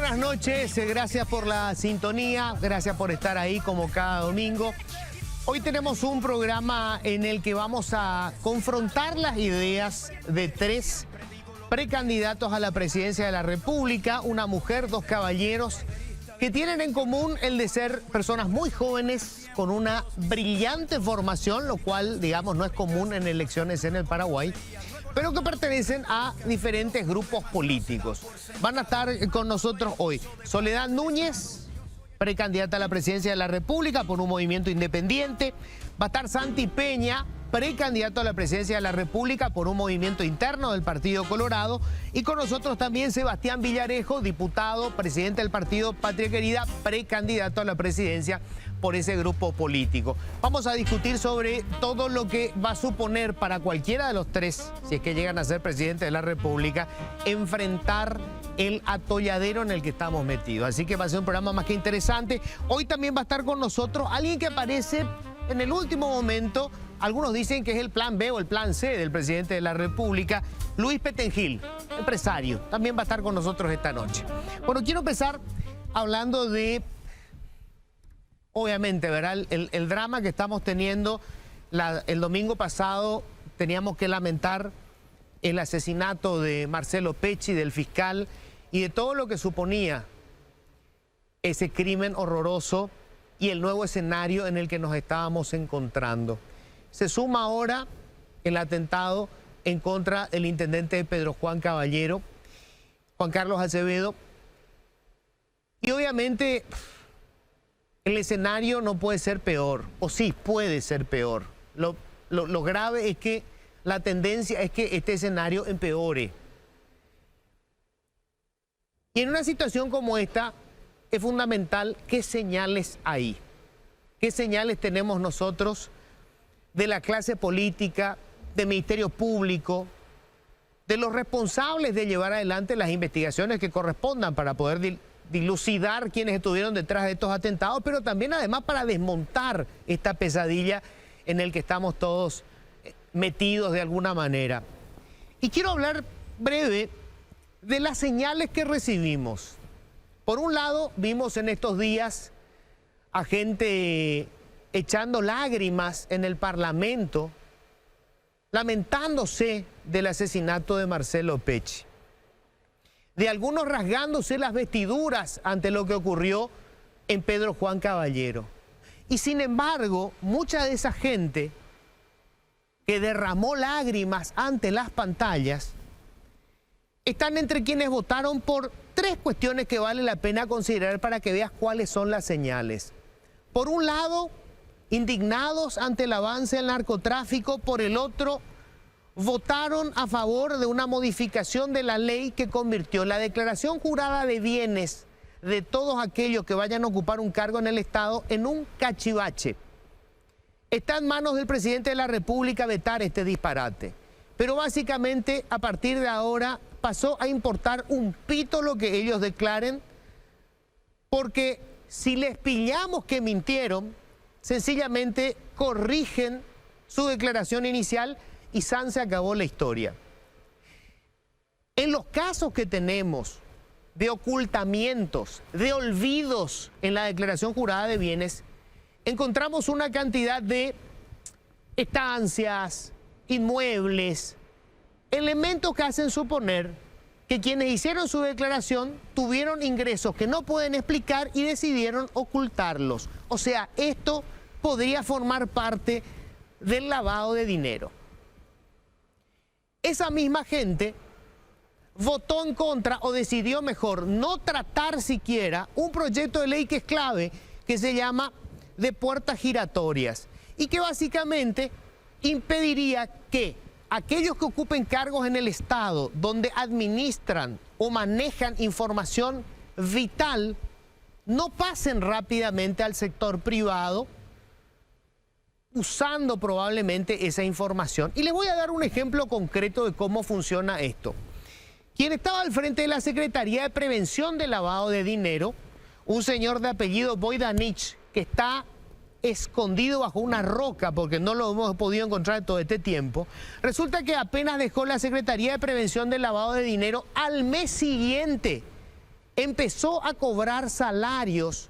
buenas noches, gracias por la sintonía, gracias por estar ahí como cada domingo. Hoy tenemos un programa en el que vamos a confrontar las ideas de tres precandidatos a la presidencia de la República, una mujer, dos caballeros, que tienen en común el de ser personas muy jóvenes con una brillante formación, lo cual, digamos, no es común en elecciones en el Paraguay, pero que pertenecen a diferentes grupos políticos. Van a estar con nosotros hoy Soledad Núñez, precandidata a la presidencia de la República por un movimiento independiente. Va a estar Santi Peña, precandidato a la presidencia de la República por un movimiento interno del Partido Colorado. Y con nosotros también Sebastián Villarejo, diputado, presidente del Partido Patria Querida, precandidato a la presidencia por ese grupo político. Vamos a discutir sobre todo lo que va a suponer para cualquiera de los tres, si es que llegan a ser presidente de la República, enfrentar el atolladero en el que estamos metidos. Así que va a ser un programa más que interesante. Hoy también va a estar con nosotros alguien que aparece en el último momento. Algunos dicen que es el plan B o el plan C del presidente de la República, Luis Petengil, empresario. También va a estar con nosotros esta noche. Bueno, quiero empezar hablando de, obviamente, ¿verdad? El drama que estamos teniendo. El domingo pasado teníamos que lamentar el asesinato de Marcelo Pecci, del fiscal, y de todo lo que suponía ese crimen horroroso y el nuevo escenario en el que nos estábamos encontrando. Se suma ahora el atentado en contra del intendente de Pedro Juan Caballero, Juan Carlos Acevedo. Y obviamente el escenario no puede ser peor, o sí puede ser peor. Lo grave es que la tendencia es que este escenario empeore. Y en una situación como esta es fundamental qué señales hay, qué señales tenemos nosotros de la clase política, del Ministerio Público, de los responsables de llevar adelante las investigaciones que correspondan para poder dilucidar quiénes estuvieron detrás de estos atentados, pero también además para desmontar esta pesadilla en el que estamos todos metidos de alguna manera. Y quiero hablar breve de las señales que recibimos. Por un lado, vimos en estos días a gente echando lágrimas en el Parlamento, lamentándose del asesinato de Marcelo Pecci. De algunos rasgándose las vestiduras ante lo que ocurrió en Pedro Juan Caballero. Y sin embargo, mucha de esa gente que derramó lágrimas ante las pantallas están entre quienes votaron por tres cuestiones que vale la pena considerar para que veas cuáles son las señales. Por un lado, indignados ante el avance del narcotráfico. Por el otro, votaron a favor de una modificación de la ley que convirtió la declaración jurada de bienes de todos aquellos que vayan a ocupar un cargo en el Estado en un cachivache. Está en manos del presidente de la República vetar este disparate. Pero básicamente, a partir de ahora, pasó a importar un pito lo que ellos declaren, porque si les pillamos que mintieron, sencillamente corrigen su declaración inicial y san se acabó la historia. En los casos que tenemos de ocultamientos, de olvidos en la declaración jurada de bienes, encontramos una cantidad de estancias, inmuebles, elementos que hacen suponer que quienes hicieron su declaración tuvieron ingresos que no pueden explicar y decidieron ocultarlos. O sea, esto podría formar parte del lavado de dinero. Esa misma gente votó en contra o decidió mejor no tratar siquiera un proyecto de ley que es clave, que se llama de puertas giratorias y que básicamente impediría que aquellos que ocupen cargos en el Estado donde administran o manejan información vital no pasen rápidamente al sector privado usando probablemente esa información. Y les voy a dar un ejemplo concreto de cómo funciona esto. Quien estaba al frente de la Secretaría de Prevención del Lavado de Dinero, un señor de apellido Boydanich, que está escondido bajo una roca porque no lo hemos podido encontrar todo este tiempo. Resulta que apenas dejó la Secretaría de Prevención del Lavado de Dinero, al mes siguiente empezó a cobrar salarios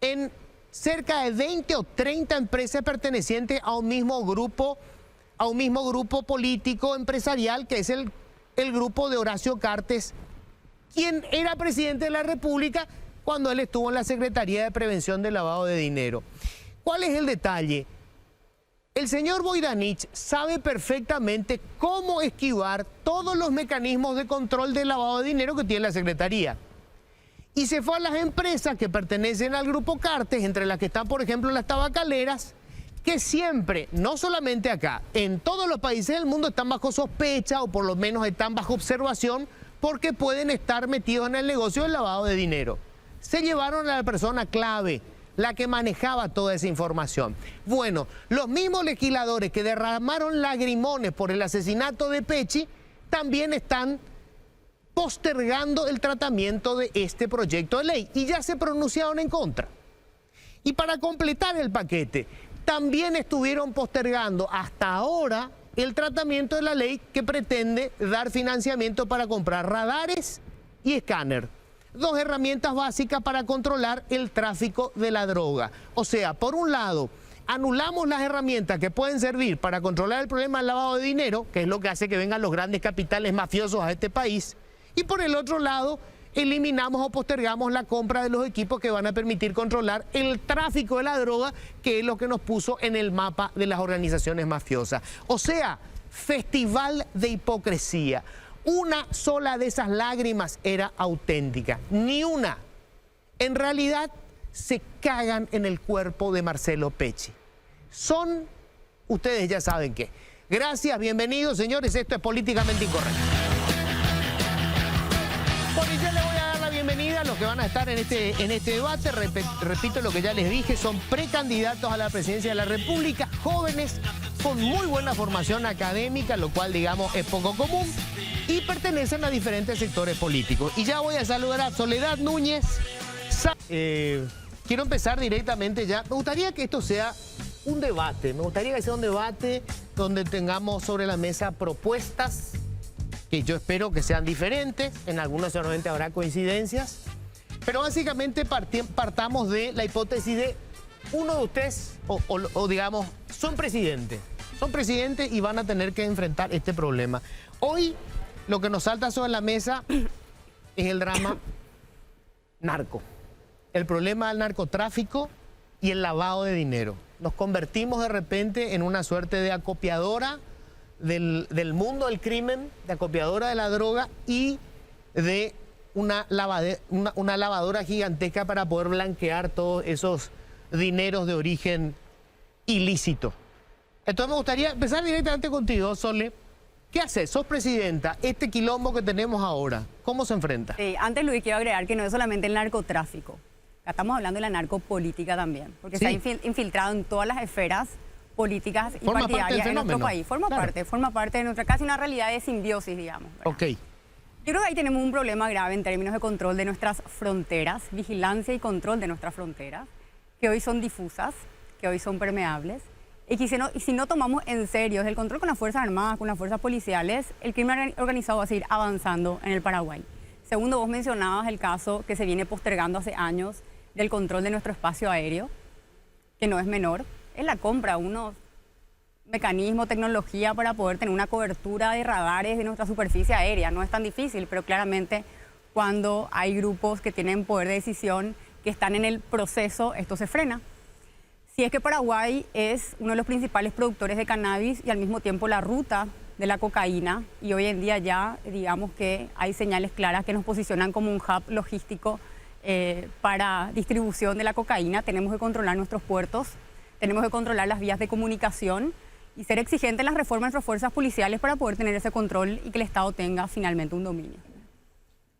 en cerca de 20 o 30 empresas pertenecientes a un mismo grupo político empresarial, que es el grupo de Horacio Cartes, quien era presidente de la República cuando él estuvo en la Secretaría de Prevención del Lavado de Dinero. ¿Cuál es el detalle? El señor Voidanich sabe perfectamente cómo esquivar todos los mecanismos de control del lavado de dinero que tiene la Secretaría. Y se fue a las empresas que pertenecen al grupo Cartes, entre las que están, por ejemplo, las tabacaleras, que siempre, no solamente acá, en todos los países del mundo están bajo sospecha o por lo menos están bajo observación porque pueden estar metidos en el negocio del lavado de dinero. Se llevaron a la persona clave, la que manejaba toda esa información. Bueno, los mismos legisladores que derramaron lagrimones por el asesinato de Pechi también están postergando el tratamiento de este proyecto de ley y ya se pronunciaron en contra. Y para completar el paquete, también estuvieron postergando hasta ahora el tratamiento de la ley que pretende dar financiamiento para comprar radares y escáner. Dos herramientas básicas para controlar el tráfico de la droga. O sea, por un lado, anulamos las herramientas que pueden servir para controlar el problema del lavado de dinero, que es lo que hace que vengan los grandes capitales mafiosos a este país, y por el otro lado, eliminamos o postergamos la compra de los equipos que van a permitir controlar el tráfico de la droga, que es lo que nos puso en el mapa de las organizaciones mafiosas. O sea, festival de hipocresía. Una sola de esas lágrimas era auténtica, ni una. En realidad, se cagan en el cuerpo de Marcelo Pechi. Son, ustedes ya saben qué. Gracias, bienvenidos, señores, esto es Políticamente Incorrecto. Bueno, y yo le voy a dar la bienvenida a los que van a estar en este debate. Repito lo que ya les dije, son precandidatos a la presidencia de la República, jóvenes con muy buena formación académica, lo cual, digamos, es poco común, y pertenecen a diferentes sectores políticos. Y ya voy a saludar a Soledad Núñez. Quiero empezar directamente ya. Me gustaría que esto sea un debate. Me gustaría que sea un debate donde tengamos sobre la mesa propuestas que yo espero que sean diferentes. En algunas seguramente habrá coincidencias. Pero básicamente partamos de la hipótesis de uno de ustedes, o digamos, son presidentes y van a tener que enfrentar este problema. Hoy lo que nos salta sobre la mesa es el drama narco, el problema del narcotráfico y el lavado de dinero. Nos convertimos de repente en una suerte de acopiadora del mundo del crimen, de acopiadora de la droga y de una lavadora gigantesca para poder blanquear todos esos dineros de origen ilícito. Entonces me gustaría empezar directamente contigo, Sole. ¿Qué haces? Sos presidenta. Este quilombo que tenemos ahora, ¿cómo se enfrenta? Sí, antes, Luis, quiero agregar que no es solamente el narcotráfico. Acá estamos hablando de la narcopolítica también, porque sí, se ha infiltrado en todas las esferas políticas y partidarias en nuestro país. Forma parte de nuestra, casi una realidad de simbiosis, digamos, ¿verdad? Ok. Yo creo que ahí tenemos un problema grave en términos de control de nuestras fronteras, vigilancia y control de nuestras fronteras, que hoy son difusas, que hoy son permeables, y si no tomamos en serio el control con las Fuerzas Armadas, con las fuerzas policiales, el crimen organizado va a seguir avanzando en el Paraguay. Segundo, vos mencionabas el caso que se viene postergando hace años del control de nuestro espacio aéreo, que no es menor, es la compra de unos mecanismos, tecnología para poder tener una cobertura de radares de nuestra superficie aérea. No es tan difícil, pero claramente cuando hay grupos que tienen poder de decisión, que están en el proceso, esto se frena. Si es que Paraguay es uno de los principales productores de cannabis y al mismo tiempo la ruta de la cocaína, y hoy en día ya digamos que hay señales claras que nos posicionan como un hub logístico para distribución de la cocaína, tenemos que controlar nuestros puertos, tenemos que controlar las vías de comunicación y ser exigentes en las reformas de nuestras fuerzas policiales para poder tener ese control y que el Estado tenga finalmente un dominio.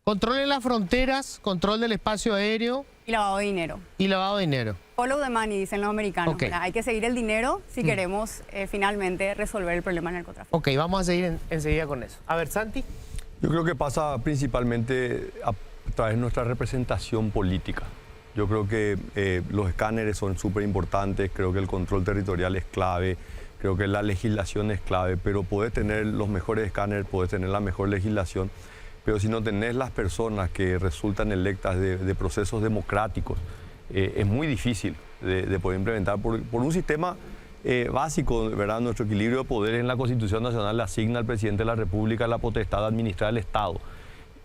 Control en las fronteras, control del espacio aéreo. Y lavado de dinero. Y lavado de dinero. Follow the money, dicen los americanos. Okay. Hay que seguir el dinero si queremos finalmente resolver el problema del narcotráfico. Ok, vamos a seguir enseguida con eso. A ver, Santi. Yo creo que pasa principalmente a través de nuestra representación política. Yo creo que los escáneres son súper importantes, creo que el control territorial es clave, creo que la legislación es clave, pero podés tener los mejores escáneres, podés tener la mejor legislación, pero si no tenés las personas que resultan electas de procesos democráticos, es muy difícil de poder implementar por un sistema básico, ¿verdad? Nuestro equilibrio de poder en la Constitución Nacional le asigna al presidente de la República la potestad de administrar el Estado.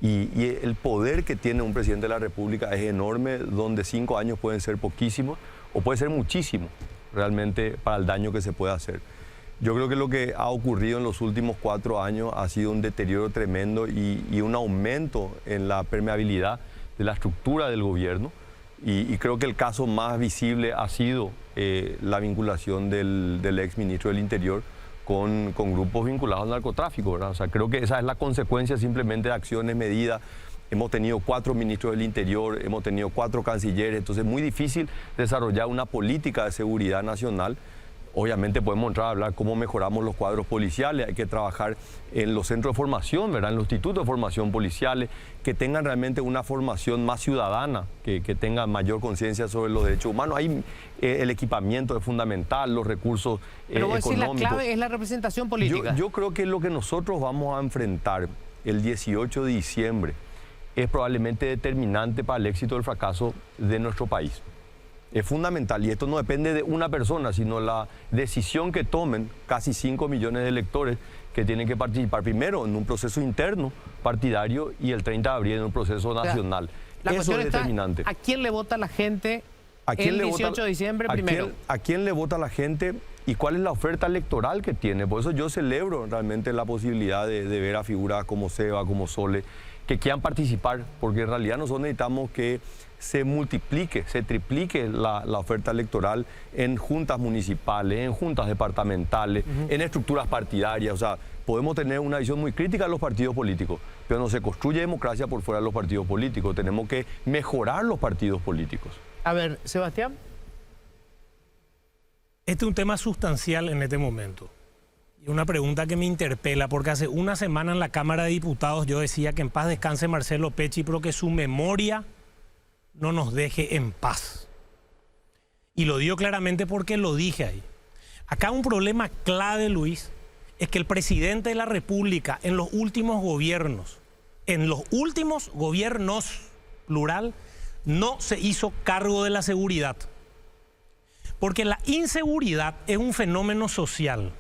Y el poder que tiene un presidente de la República es enorme, donde 5 años pueden ser poquísimos o puede ser muchísimo realmente para el daño que se puede hacer. Yo creo que lo que ha ocurrido en los últimos 4 años ha sido un deterioro tremendo y un aumento en la permeabilidad de la estructura del gobierno. Y creo que el caso más visible ha sido la vinculación del ex ministro del Interior con grupos vinculados al narcotráfico, ¿verdad? O sea, creo que esa es la consecuencia simplemente de acciones medidas. Hemos tenido 4 ministros del Interior, hemos tenido 4 cancilleres, entonces es muy difícil desarrollar una política de seguridad nacional. Obviamente podemos entrar a hablar cómo mejoramos los cuadros policiales, hay que trabajar en los centros de formación, ¿verdad? En los institutos de formación policiales, que tengan realmente una formación más ciudadana, que tengan mayor conciencia sobre los derechos humanos. Ahí el equipamiento es fundamental, los recursos Pero vos decís, económicos. la clave es la representación política. Yo creo que lo que nosotros vamos a enfrentar el 18 de diciembre es probablemente determinante para el éxito o el fracaso de nuestro país. Es fundamental, y esto no depende de una persona, sino la decisión que tomen casi 5 millones de electores que tienen que participar primero en un proceso interno partidario y el 30 de abril en un proceso nacional. La Eso cuestión es está, determinante. ¿a quién le vota la gente el 18 de diciembre primero? ¿A quién le vota la gente y cuál es la oferta electoral que tiene? Por eso yo celebro realmente la posibilidad de ver a figuras como Seba, como Sole, que quieran participar, porque en realidad nosotros necesitamos que se multiplique, se triplique la oferta electoral en juntas municipales, en juntas departamentales, en estructuras partidarias. O sea, podemos tener una visión muy crítica de los partidos políticos, pero no se construye democracia por fuera de los partidos políticos. Tenemos que mejorar los partidos políticos. A ver, Sebastián. Este es un tema sustancial en este momento. Y una pregunta que me interpela, porque hace una semana en la Cámara de Diputados yo decía que en paz descanse Marcelo Pecci, pero que su memoria no nos deje en paz. Y lo digo claramente porque lo dije ahí. Acá un problema clave, Luis, es que el presidente de la República en los últimos gobiernos, plural, no se hizo cargo de la seguridad. Porque la inseguridad es un fenómeno social.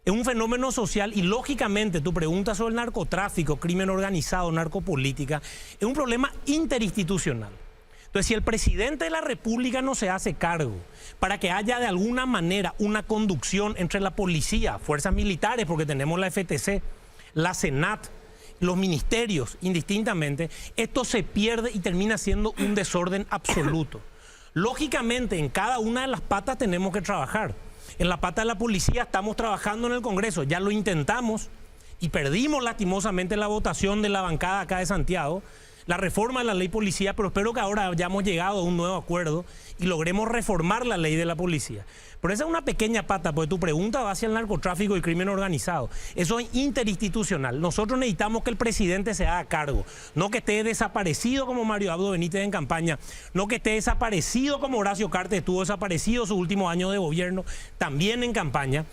Es un fenómeno social y lógicamente tu pregunta sobre el narcotráfico, crimen organizado, narcopolítica, es un problema interinstitucional. Entonces, si el presidente de la República no se hace cargo para que haya de alguna manera una conducción entre la policía, fuerzas militares, porque tenemos la FTC, la Senat, los ministerios, indistintamente, esto se pierde y termina siendo un desorden absoluto. Lógicamente, en cada una de las patas tenemos que trabajar. En la pata de la policía estamos trabajando en el Congreso, ya lo intentamos y perdimos lastimosamente la votación de la bancada acá de Santiago, la reforma de la ley policía, pero espero que ahora hayamos llegado a un nuevo acuerdo y logremos reformar la ley de la policía. Pero esa es una pequeña pata, porque tu pregunta va hacia el narcotráfico y el crimen organizado. Eso es interinstitucional. Nosotros necesitamos que el presidente se haga cargo, no que esté desaparecido como Mario Abdo Benítez en campaña, no que esté desaparecido como Horacio Cartes estuvo desaparecido sus últimos años de gobierno, también en campaña,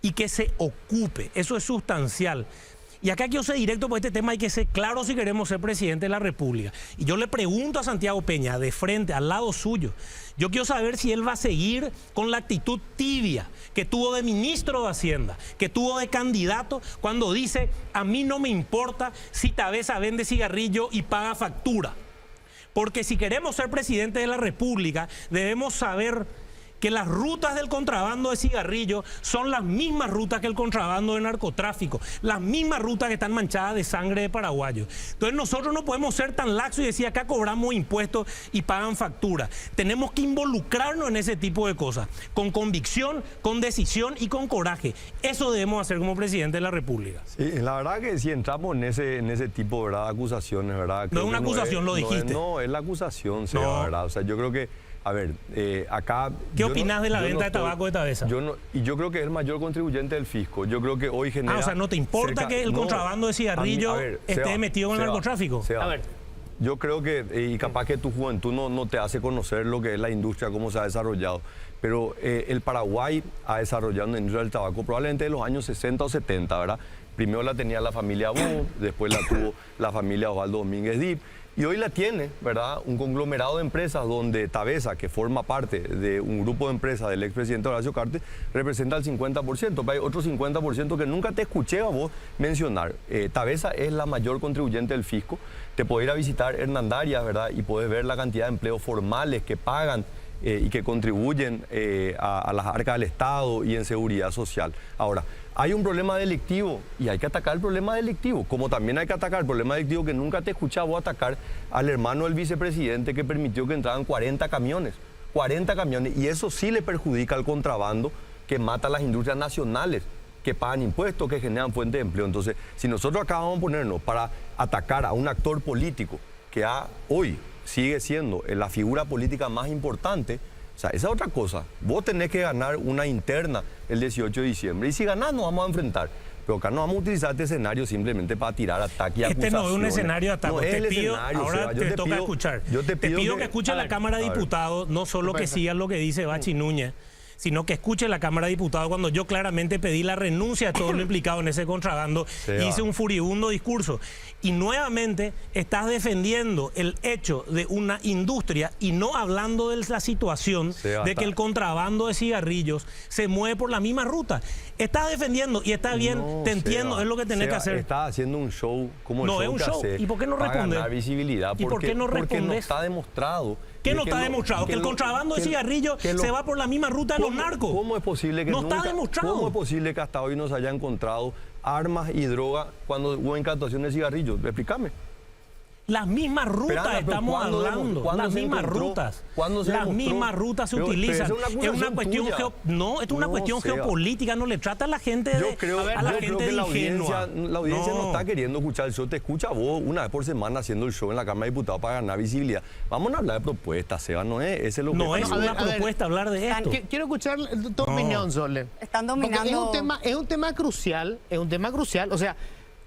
y que se ocupe. Eso es sustancial. Y acá quiero ser directo por este tema, hay que ser claro si queremos ser presidente de la República. Y yo le pregunto a Santiago Peña, de frente, al lado suyo, yo quiero saber si él va a seguir con la actitud tibia que tuvo de ministro de Hacienda, que tuvo de candidato, cuando dice, a mí no me importa si Tabesa vende cigarrillo y paga factura. Porque si queremos ser presidente de la República, debemos saber que las rutas del contrabando de cigarrillos son las mismas rutas que el contrabando de narcotráfico, las mismas rutas que están manchadas de sangre de paraguayos. Entonces nosotros no podemos ser tan laxos y decir acá cobramos impuestos y pagan factura. Tenemos que involucrarnos en ese tipo de cosas, con convicción, con decisión y con coraje. Eso debemos hacer como presidente de la República. Sí, la verdad que si entramos en ese tipo, ¿verdad?, de acusaciones, ¿verdad? No es una acusación, lo dijiste. No, es la acusación, Seba, ¿verdad? O sea, yo creo que, a ver, acá... ¿Qué opinas de la venta de tabaco de Tabesa? Yo creo que es el mayor contribuyente del fisco. Yo creo que hoy genera... o sea, ¿no te importa que el contrabando de cigarrillo esté metido en el narcotráfico? A ver, yo creo que, y capaz que tu juventud no te hace conocer lo que es la industria, cómo se ha desarrollado, pero el Paraguay ha desarrollado una industria del tabaco probablemente de los años 60 o 70, ¿verdad? Primero la tenía la familia Bo, después la tuvo la familia Osvaldo Domínguez Dip, y hoy la tiene, ¿verdad?, un conglomerado de empresas donde Tabesa, que forma parte de un grupo de empresas del expresidente Horacio Cartes, representa el 50%, pero hay otro 50% que nunca te escuché a vos mencionar. Tabesa es la mayor contribuyente del fisco. Te podés ir a visitar Hernandarias, ¿verdad?, y podés ver la cantidad de empleos formales que pagan y que contribuyen a las arcas del Estado y en seguridad social. Ahora, hay un problema delictivo y hay que atacar el problema delictivo, como también hay que atacar el problema delictivo que nunca te escuchaba atacar al hermano del vicepresidente que permitió que entraran 40 camiones, y eso sí le perjudica al contrabando que mata a las industrias nacionales, que pagan impuestos, que generan fuentes de empleo. Entonces, si nosotros acá vamos a ponernos para atacar a un actor político que hoy sigue siendo la figura política más importante, o sea, esa es otra cosa. Vos tenés que ganar una interna el 18 de diciembre. Y si ganás, nos vamos a enfrentar. Pero acá no vamos a utilizar este escenario simplemente para tirar ataque y acusaciones. Este no es un escenario de ataque. No te pido, escenario, ahora te toca escuchar. Te pido que escuche la Cámara de Diputados, no solo que sigan lo que dice Bachi Núñez, sino que escuche la Cámara de Diputados cuando yo claramente pedí la renuncia de todo lo implicado en ese contrabando. Hice un furibundo discurso. Y nuevamente estás defendiendo el hecho de una industria y no hablando de la situación de que el contrabando de cigarrillos se mueve por la misma ruta. Estás defendiendo y está bien, te entiendo, es lo que tenés que hacer. Estás haciendo un show como el show es un que show. hace ¿Y por qué no respondes? Para ganar visibilidad. ¿Y por qué no respondes? Porque no está demostrado. ¿Qué no está demostrado? Que el contrabando de cigarrillos se va por la misma ruta de los narcos. ¿Cómo es posible que no está demostrado? ¿Cómo es posible que hasta hoy no se haya encontrado armas y droga cuando hubo incautación de cigarrillos? Explícame. Las mismas rutas estamos hablando, las mismas rutas. Las mismas rutas se utilizan. Es una cuestión geopolítica, no le trata a la gente de la audiencia no está queriendo escuchar el show, te escucha a vos una vez por semana haciendo el show en la Cámara de Diputados para ganar visibilidad. Vamos a hablar de propuestas, Seba, no es lo que no es una propuesta hablar de esto. Quiero escuchar tu opinión, Sole. Están dominando. Es un tema crucial, o sea,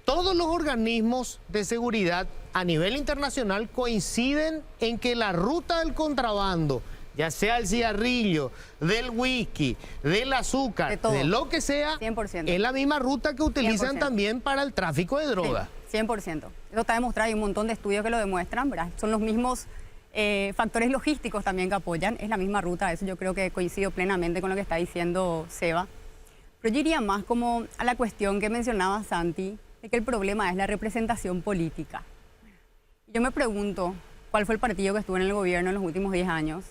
todos los organismos de seguridad a nivel internacional coinciden en que la ruta del contrabando, ya sea el cigarrillo, del whisky, del azúcar, de lo que sea, 100%. Es la misma ruta que utilizan 100%. También para el tráfico de drogas. Sí, 100%. Eso está demostrado, hay un montón de estudios que lo demuestran, ¿verdad? Son los mismos factores logísticos también que apoyan, es la misma ruta, eso yo creo que coincido plenamente con lo que está diciendo Seba. Pero yo iría más como a la cuestión que mencionaba Santi, de que el problema es la representación política. Yo me pregunto, ¿cuál fue el partido que estuvo en el gobierno en los últimos 10 años?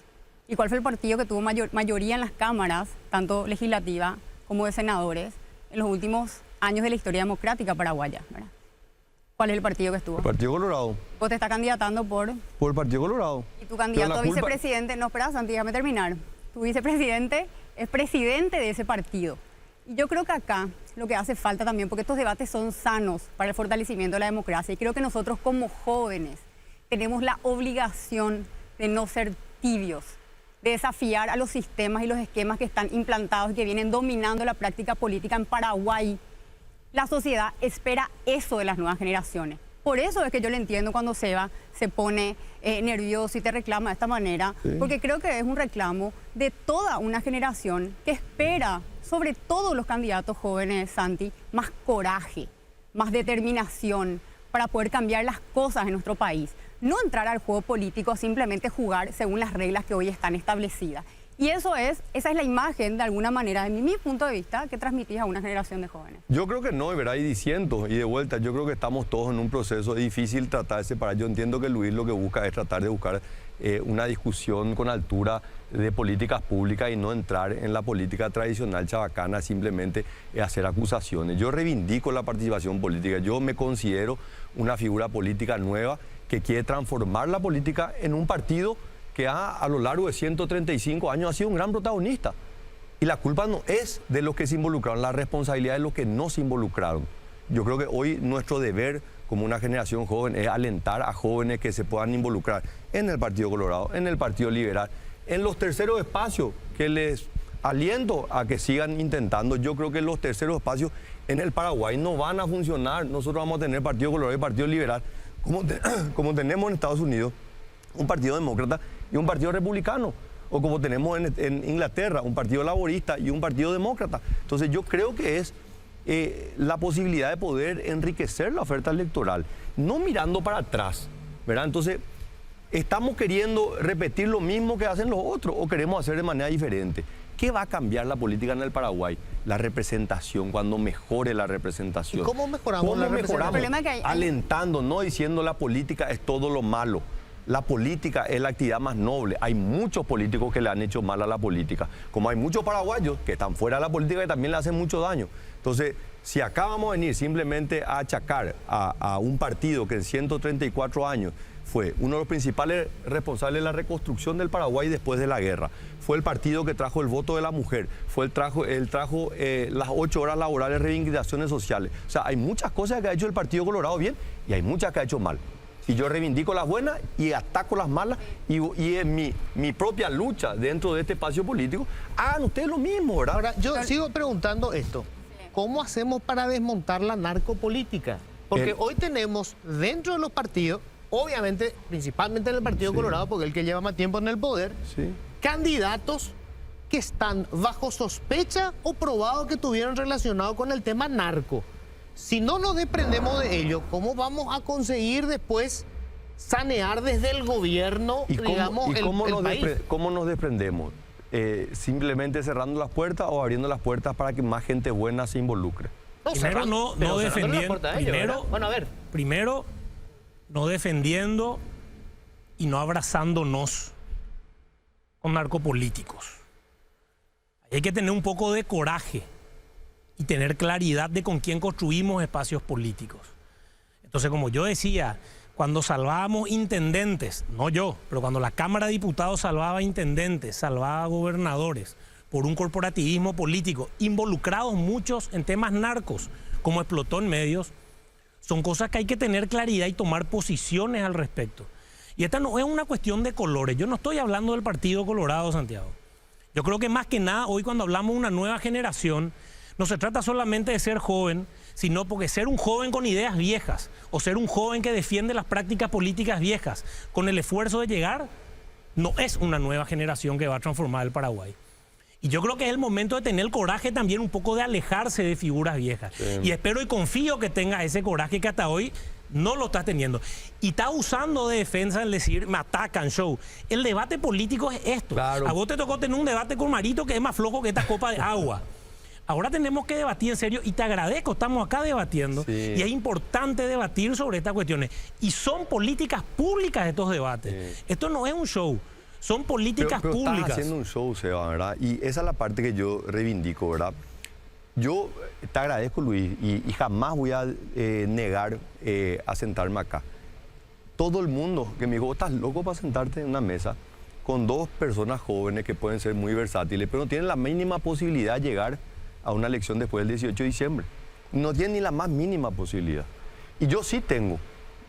¿Y cuál fue el partido que tuvo mayoría en las cámaras, tanto legislativa como de senadores, en los últimos años de la historia democrática paraguaya, ¿verdad? ¿Cuál es el partido que estuvo? El Partido Colorado. Vos te estás candidatando por el Partido Colorado. Y tu candidato a vicepresidente, no, espera, Santi, déjame terminar. Tu vicepresidente es presidente de ese partido. Y yo creo que acá lo que hace falta también, porque estos debates son sanos para el fortalecimiento de la democracia, y creo que nosotros como jóvenes tenemos la obligación de no ser tibios, de desafiar a los sistemas y los esquemas que están implantados y que vienen dominando la práctica política en Paraguay. La sociedad espera eso de las nuevas generaciones. Por eso es que yo le entiendo cuando Seba se pone nervioso y te reclama de esta manera, porque creo que es un reclamo de toda una generación que espera, sobre todo los candidatos jóvenes, Santi, más coraje, más determinación para poder cambiar las cosas en nuestro país. No entrar al juego político, simplemente jugar según las reglas que hoy están establecidas. Y esa es la imagen, de alguna manera, de mi punto de vista, que transmitís a una generación de jóvenes. Yo creo que no, ¿verdad? Y diciendo, y de vuelta, yo creo que estamos todos en un proceso difícil tratar de separar. Yo entiendo que Luis lo que busca es tratar de buscar una discusión con altura de políticas públicas y no entrar en la política tradicional chabacana, simplemente hacer acusaciones. Yo reivindico la participación política. Yo me considero una figura política nueva que quiere transformar la política en un partido que a lo largo de 135 años ha sido un gran protagonista. Y la culpa no es de los que se involucraron, la responsabilidad de los que no se involucraron. Yo creo que hoy nuestro deber como una generación joven es alentar a jóvenes que se puedan involucrar en el Partido Colorado, en el Partido Liberal, en los terceros espacios, que les aliento a que sigan intentando. Yo creo que los terceros espacios en el Paraguay no van a funcionar. Nosotros vamos a tener Partido Colorado y Partido Liberal, como tenemos en Estados Unidos, un partido demócrata y un partido republicano, o como tenemos en Inglaterra, un partido laborista y un partido demócrata. Entonces yo creo que es la posibilidad de poder enriquecer la oferta electoral, no mirando para atrás, ¿verdad? Entonces, ¿estamos queriendo repetir lo mismo que hacen los otros o queremos hacer de manera diferente? ¿Qué va a cambiar la política en el Paraguay? La representación, cuando mejore la representación. ¿Y cómo mejoramos la representación? El problema es que hay- Alentando, no diciendo la política es todo lo malo. La política es la actividad más noble. Hay muchos políticos que le han hecho mal a la política, como hay muchos paraguayos que están fuera de la política y también le hacen mucho daño. Entonces, si acá vamos a venir simplemente a achacar a un partido que en 134 años fue uno de los principales responsables de la reconstrucción del Paraguay después de la guerra, fue el partido que trajo el voto de la mujer, trajo las 8 horas laborales, reivindicaciones sociales. O sea, hay muchas cosas que ha hecho el Partido Colorado bien y hay muchas que ha hecho mal. Y yo reivindico las buenas y ataco las malas y en mi propia lucha dentro de este espacio político, hagan ustedes lo mismo, ¿verdad? Ahora, yo sigo preguntando esto. ¿Cómo hacemos para desmontar la narcopolítica? Porque hoy tenemos dentro de los partidos, obviamente, principalmente en el Partido Colorado, porque es el que lleva más tiempo en el poder, Sí. candidatos que están bajo sospecha o probado que tuvieron relacionado con el tema narco. Si no nos desprendemos de ello, ¿cómo vamos a conseguir después sanear desde el gobierno, digamos, el país? ¿Cómo nos desprendemos? ¿Simplemente cerrando las puertas o abriendo las puertas para que más gente buena se involucre? Primero, no defendiendo. Bueno, a ver. Primero, no defendiendo y no abrazándonos con narcopolíticos. Hay que tener un poco de coraje y tener claridad de con quién construimos espacios políticos. Entonces, como yo decía, cuando salvábamos intendentes, no yo, pero cuando la Cámara de Diputados salvaba intendentes, salvaba gobernadores por un corporativismo político, involucrados muchos en temas narcos, como explotó en medios, son cosas que hay que tener claridad y tomar posiciones al respecto. Y esta no es una cuestión de colores. Yo no estoy hablando del Partido Colorado, Santiago. Yo creo que más que nada, hoy cuando hablamos de una nueva generación, no se trata solamente de ser joven, sino porque ser un joven con ideas viejas o ser un joven que defiende las prácticas políticas viejas con el esfuerzo de llegar, no es una nueva generación que va a transformar el Paraguay. Y yo creo que es el momento de tener el coraje también un poco de alejarse de figuras viejas. Sí. Y espero y confío que tenga ese coraje que hasta hoy no lo estás teniendo. Y está usando de defensa el decir, me atacan, show. El debate político es esto. Claro. A vos te tocó tener un debate con Marito que es más flojo que esta copa de agua. Ahora tenemos que debatir en serio y te agradezco, estamos acá debatiendo. Sí. Y es importante debatir sobre estas cuestiones. Y son políticas públicas estos debates. Sí. Esto no es un show. Son políticas pero públicas. Estás haciendo un show, Seba, ¿verdad? Y esa es la parte que yo reivindico, ¿verdad? Yo te agradezco, Luis, y jamás voy a negar a sentarme acá. Todo el mundo que me dijo, estás loco para sentarte en una mesa con dos personas jóvenes que pueden ser muy versátiles, pero no tienen la mínima posibilidad de llegar a una elección después del 18 de diciembre. No tienen ni la más mínima posibilidad. Y yo sí tengo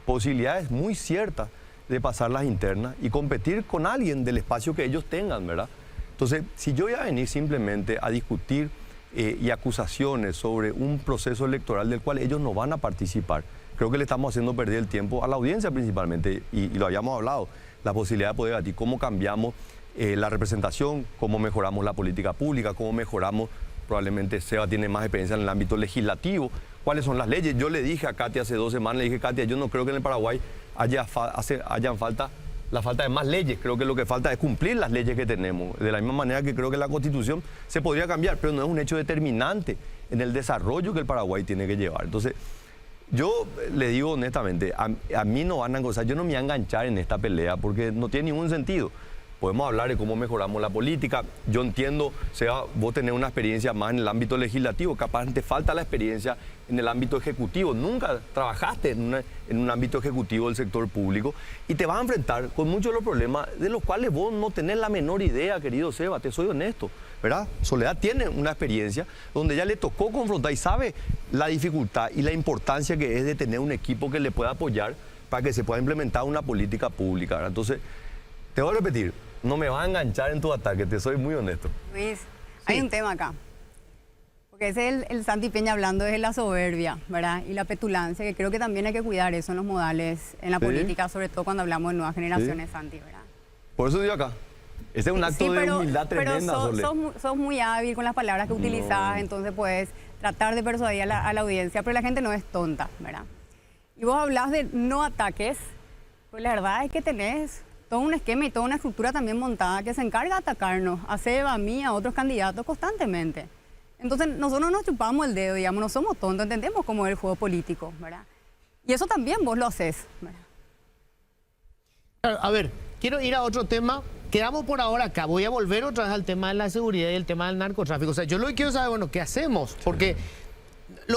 posibilidades muy ciertas de pasar las internas y competir con alguien del espacio que ellos tengan, ¿verdad? Entonces, si yo voy a venir simplemente a discutir y acusaciones sobre un proceso electoral del cual ellos no van a participar, creo que le estamos haciendo perder el tiempo a la audiencia principalmente, y lo habíamos hablado, la posibilidad de poder debatir cómo cambiamos la representación, cómo mejoramos la política pública, cómo mejoramos, probablemente Seba tiene más experiencia en el ámbito legislativo, cuáles son las leyes. Yo le dije a Katia hace 2 semanas, le dije, Katia, yo no creo que en el Paraguay hayan falta de más leyes, creo que lo que falta es cumplir las leyes que tenemos, de la misma manera que creo que la Constitución se podría cambiar, pero no es un hecho determinante en el desarrollo que el Paraguay tiene que llevar. Entonces, yo le digo honestamente, a mí no van a enganchar, yo no me voy a enganchar en esta pelea porque no tiene ningún sentido. Podemos hablar de cómo mejoramos la política. Yo entiendo, Seba, vos tenés una experiencia más en el ámbito legislativo, capaz te falta la experiencia en el ámbito ejecutivo. Nunca trabajaste en un ámbito ejecutivo del sector público y te vas a enfrentar con muchos de los problemas de los cuales vos no tenés la menor idea, querido Seba, te soy honesto, ¿verdad? Soledad tiene una experiencia donde ya le tocó confrontar y sabe la dificultad y la importancia que es de tener un equipo que le pueda apoyar para que se pueda implementar una política pública, ¿verdad? Entonces, te voy a repetir, no me vas a enganchar en tu ataque, te soy muy honesto. Luis, hay un tema acá. Porque ese es el Santi Peña hablando de la soberbia, ¿verdad? Y la petulancia, que creo que también hay que cuidar eso en los modales, en la política, sobre todo cuando hablamos de nuevas generaciones, Santi, ¿verdad? Por eso estoy acá. Este es un acto de humildad tremenda, pero sos muy hábil con las palabras que utilizás, entonces puedes tratar de persuadir a la audiencia, pero la gente no es tonta, ¿verdad? Y vos hablás de no ataques, pues la verdad es que tenés todo un esquema y toda una estructura también montada que se encarga de atacarnos, a Seba, a mí, a otros candidatos constantemente. Entonces nosotros no nos chupamos el dedo, digamos, no somos tontos, entendemos cómo es el juego político, ¿verdad? Y eso también vos lo haces, ¿verdad? Claro, a ver, quiero ir a otro tema. Quedamos por ahora acá. Voy a volver otra vez al tema de la seguridad y el tema del narcotráfico. O sea, yo lo que quiero saber, bueno, ¿qué hacemos? Porque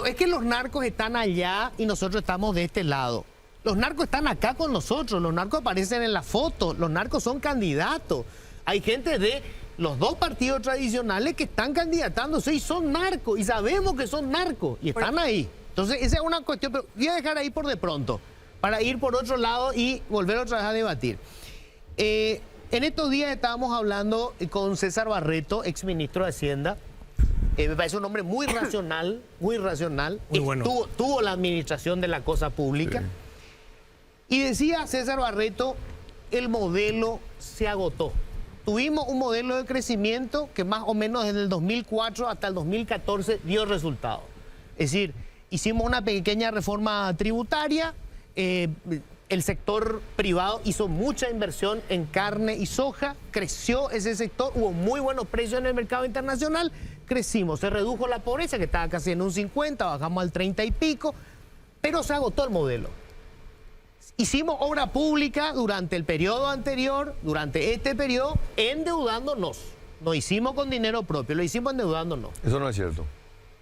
es que los narcos están allá y nosotros estamos de este lado. Los narcos están acá con nosotros, los narcos aparecen en la foto, los narcos son candidatos. Hay gente de los dos partidos tradicionales que están candidatándose y son narcos, y sabemos que son narcos, y están ahí. Entonces, esa es una cuestión, pero voy a dejar ahí por de pronto, para ir por otro lado y volver otra vez a debatir. En estos días estábamos hablando con César Barreto, exministro de Hacienda. Me parece un hombre muy racional, muy racional. Muy bueno. Tuvo la administración de la cosa pública. Sí. Y decía César Barreto, el modelo se agotó. Tuvimos un modelo de crecimiento que más o menos desde el 2004 hasta el 2014 dio resultados. Es decir, hicimos una pequeña reforma tributaria, el sector privado hizo mucha inversión en carne y soja, creció ese sector, hubo muy buenos precios en el mercado internacional, crecimos, se redujo la pobreza que estaba casi en un 50, bajamos al 30 y pico, pero se agotó el modelo. Hicimos obra pública durante el periodo anterior, durante este periodo, endeudándonos. No hicimos con dinero propio, lo hicimos endeudándonos. Eso no es cierto.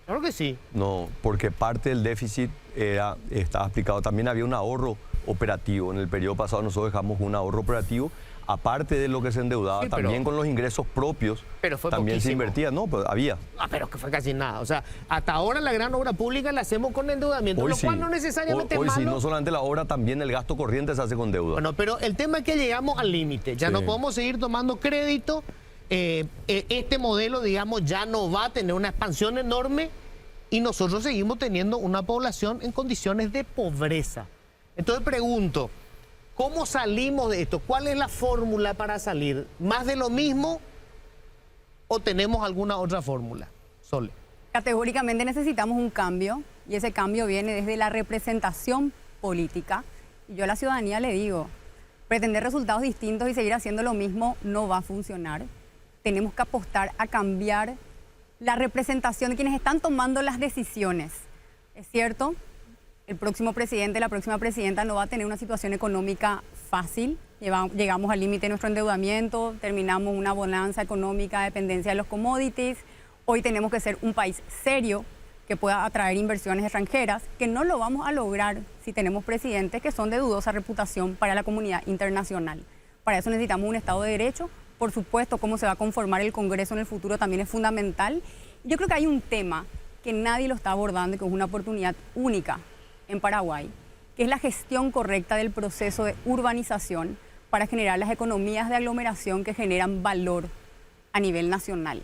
Claro que sí. No, porque parte del déficit estaba explicado. También había un ahorro operativo. En el periodo pasado nosotros dejamos un ahorro operativo. Aparte de lo que se endeudaba, sí, también con los ingresos propios, pero fue también poquísimo. Se invertía. No, pero había. Pero que fue casi nada. O sea, hasta ahora la gran obra pública la hacemos con endeudamiento, Hoy lo sí. cual no necesariamente Hoy es malo. sí, no solamente la obra, también el gasto corriente se hace con deuda. Bueno, pero el tema es que llegamos al límite. Ya Sí. no podemos seguir tomando crédito. Este modelo, digamos, ya no va a tener una expansión enorme y nosotros seguimos teniendo una población en condiciones de pobreza. Entonces pregunto, ¿cómo salimos de esto? ¿Cuál es la fórmula para salir? ¿Más de lo mismo o tenemos alguna otra fórmula? Sole. Categóricamente necesitamos un cambio y ese cambio viene desde la representación política. Y yo a la ciudadanía le digo, pretender resultados distintos y seguir haciendo lo mismo no va a funcionar. Tenemos que apostar a cambiar la representación de quienes están tomando las decisiones. Es cierto, el próximo presidente, la próxima presidenta no va a tener una situación económica fácil. Llegamos al límite de nuestro endeudamiento, terminamos una bonanza económica de dependencia de los commodities. Hoy tenemos que ser un país serio que pueda atraer inversiones extranjeras, que no lo vamos a lograr si tenemos presidentes que son de dudosa reputación para la comunidad internacional. Para eso necesitamos un Estado de Derecho. Por supuesto, cómo se va a conformar el Congreso en el futuro también es fundamental. Yo creo que hay un tema que nadie lo está abordando y que es una oportunidad única en Paraguay, que es la gestión correcta del proceso de urbanización para generar las economías de aglomeración que generan valor a nivel nacional.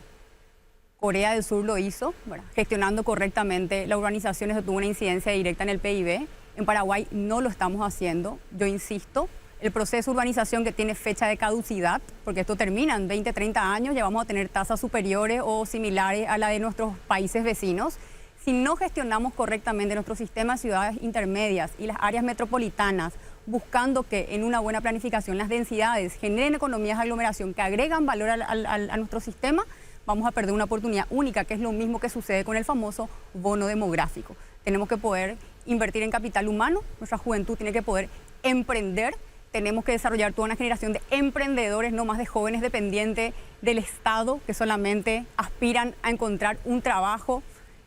Corea del Sur lo hizo, ¿verdad? Gestionando correctamente la urbanización, eso tuvo una incidencia directa en el PIB. En Paraguay no lo estamos haciendo, yo insisto. El proceso de urbanización que tiene fecha de caducidad, porque esto termina en 20, 30 años, ya vamos a tener tasas superiores o similares a la de nuestros países vecinos. Si no gestionamos correctamente nuestro sistema de ciudades intermedias y las áreas metropolitanas, buscando que en una buena planificación las densidades generen economías de aglomeración que agregan valor a nuestro sistema, vamos a perder una oportunidad única, que es lo mismo que sucede con el famoso bono demográfico. Tenemos que poder invertir en capital humano, nuestra juventud tiene que poder emprender. Tenemos que desarrollar toda una generación de emprendedores, no más de jóvenes dependientes del Estado que solamente aspiran a encontrar un trabajo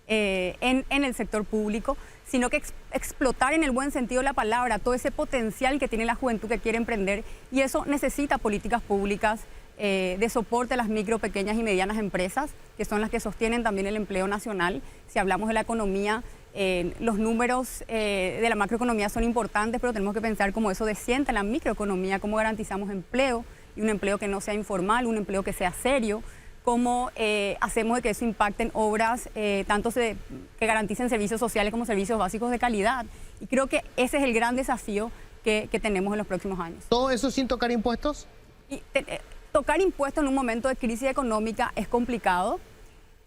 en el sector público, sino que explotar en el buen sentido de la palabra todo ese potencial que tiene la juventud que quiere emprender, y eso necesita políticas públicas de soporte a las micro, pequeñas y medianas empresas, que son las que sostienen también el empleo nacional. Si hablamos de la economía, los números de la macroeconomía son importantes, pero tenemos que pensar cómo eso desciende en la microeconomía, cómo garantizamos empleo, y un empleo que no sea informal, un empleo que sea serio, cómo hacemos de que eso impacte en obras tanto que garanticen servicios sociales como servicios básicos de calidad. Y creo que ese es el gran desafío que tenemos en los próximos años. ¿Todo eso sin tocar impuestos? Tocar impuestos en un momento de crisis económica es complicado.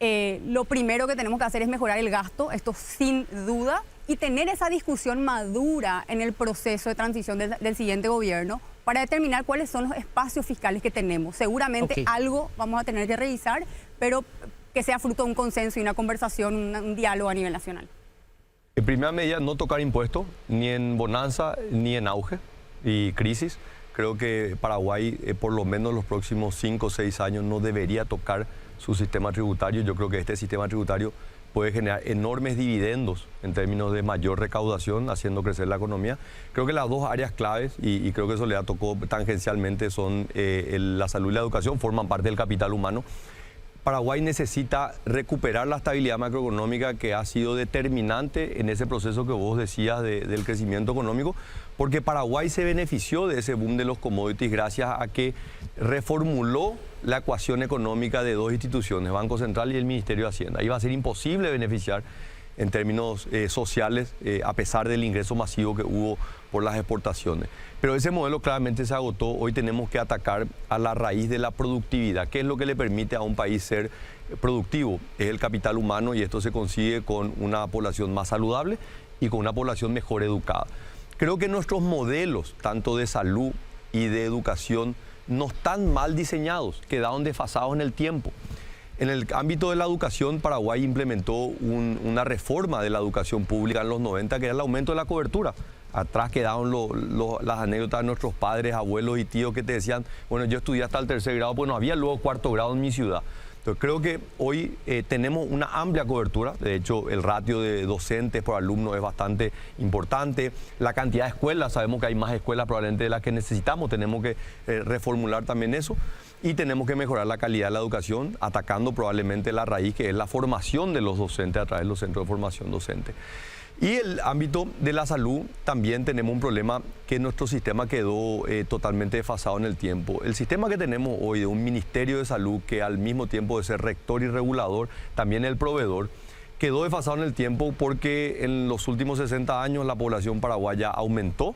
lo primero que tenemos que hacer es mejorar el gasto, esto sin duda, y tener esa discusión madura en el proceso de transición del siguiente gobierno para determinar cuáles son los espacios fiscales que tenemos. Seguramente algo vamos a tener que revisar, pero que sea fruto de un consenso y una conversación, un diálogo a nivel nacional. En primera medida, no tocar impuestos, ni en bonanza, ni en auge y crisis. Creo que Paraguay, por lo menos los próximos 5 o 6 años, no debería tocar su sistema tributario. Yo creo que este sistema tributario puede generar enormes dividendos en términos de mayor recaudación, haciendo crecer la economía. Creo que las dos áreas claves, y creo que Soledad tocó tangencialmente, son la salud y la educación, forman parte del capital humano. Paraguay necesita recuperar la estabilidad macroeconómica que ha sido determinante en ese proceso que vos decías del crecimiento económico, porque Paraguay se benefició de ese boom de los commodities gracias a que reformuló la ecuación económica de dos instituciones, Banco Central y el Ministerio de Hacienda. Iba a ser imposible beneficiar en términos sociales, a pesar del ingreso masivo que hubo por las exportaciones. Pero ese modelo claramente se agotó. Hoy tenemos que atacar a la raíz de la productividad. ¿Qué es lo que le permite a un país ser productivo? Es el capital humano, y esto se consigue con una población más saludable y con una población mejor educada. Creo que nuestros modelos, tanto de salud y de educación, no están mal diseñados, quedaron desfasados en el tiempo. En el ámbito de la educación, Paraguay implementó una reforma de la educación pública en los 90, que era el aumento de la cobertura. Atrás quedaron las anécdotas de nuestros padres, abuelos y tíos que te decían, bueno, yo estudié hasta el 3er grado, pues no había luego 4º grado en mi ciudad. Entonces creo que hoy tenemos una amplia cobertura. De hecho, el ratio de docentes por alumno es bastante importante. La cantidad de escuelas, sabemos que hay más escuelas probablemente de las que necesitamos. Tenemos que reformular también eso. Y tenemos que mejorar la calidad de la educación, atacando probablemente la raíz, que es la formación de los docentes a través de los centros de formación docente. Y el ámbito de la salud, también tenemos un problema que nuestro sistema quedó totalmente desfasado en el tiempo. El sistema que tenemos hoy de un Ministerio de Salud, que al mismo tiempo de ser rector y regulador, también el proveedor, quedó desfasado en el tiempo porque en los últimos 60 años la población paraguaya aumentó,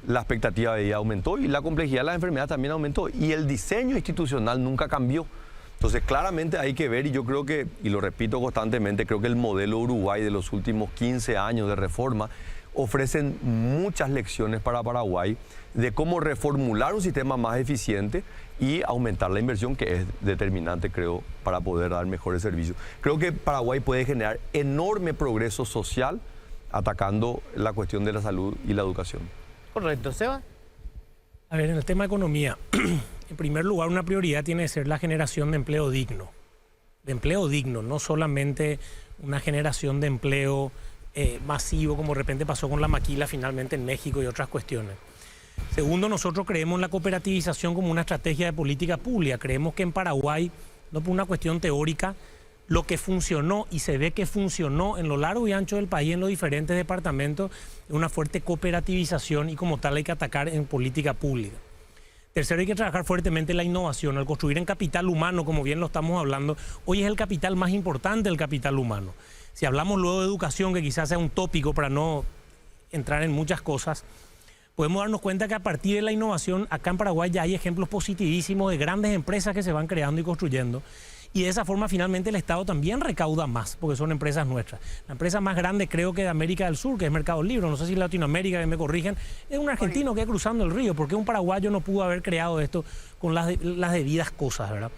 la expectativa de vida aumentó y la complejidad de las enfermedades también aumentó, y el diseño institucional nunca cambió. Entonces claramente hay que ver, y yo creo que, y lo repito constantemente, creo que el modelo Uruguay de los últimos 15 años de reforma ofrecen muchas lecciones para Paraguay de cómo reformular un sistema más eficiente y aumentar la inversión, que es determinante, creo, para poder dar mejores servicios. Creo que Paraguay puede generar enorme progreso social atacando la cuestión de la salud y la educación. Correcto, Seba. A ver, en el tema de economía, en primer lugar, una prioridad tiene que ser la generación de empleo digno. De empleo digno, no solamente una generación de empleo masivo, como de repente pasó con la maquila finalmente en México y otras cuestiones. Segundo, nosotros creemos en la cooperativización como una estrategia de política pública. Creemos que en Paraguay, no por una cuestión teórica, lo que funcionó y se ve que funcionó en lo largo y ancho del país, en los diferentes departamentos, es una fuerte cooperativización, y como tal hay que atacar en política pública. Tercero, hay que trabajar fuertemente en la innovación, al construir en capital humano, como bien lo estamos hablando. Hoy es el capital más importante, el capital humano. Si hablamos luego de educación, que quizás sea un tópico para no entrar en muchas cosas, podemos darnos cuenta que a partir de la innovación, acá en Paraguay ya hay ejemplos positivísimos de grandes empresas que se van creando y construyendo. Y de esa forma finalmente el Estado también recauda más, porque son empresas nuestras. La empresa más grande creo que de América del Sur, que es Mercado Libre, no sé si Latinoamérica, que me corrigen, es un argentino que es cruzando el río, porque un paraguayo no pudo haber creado esto con las debidas cosas, ¿verdad?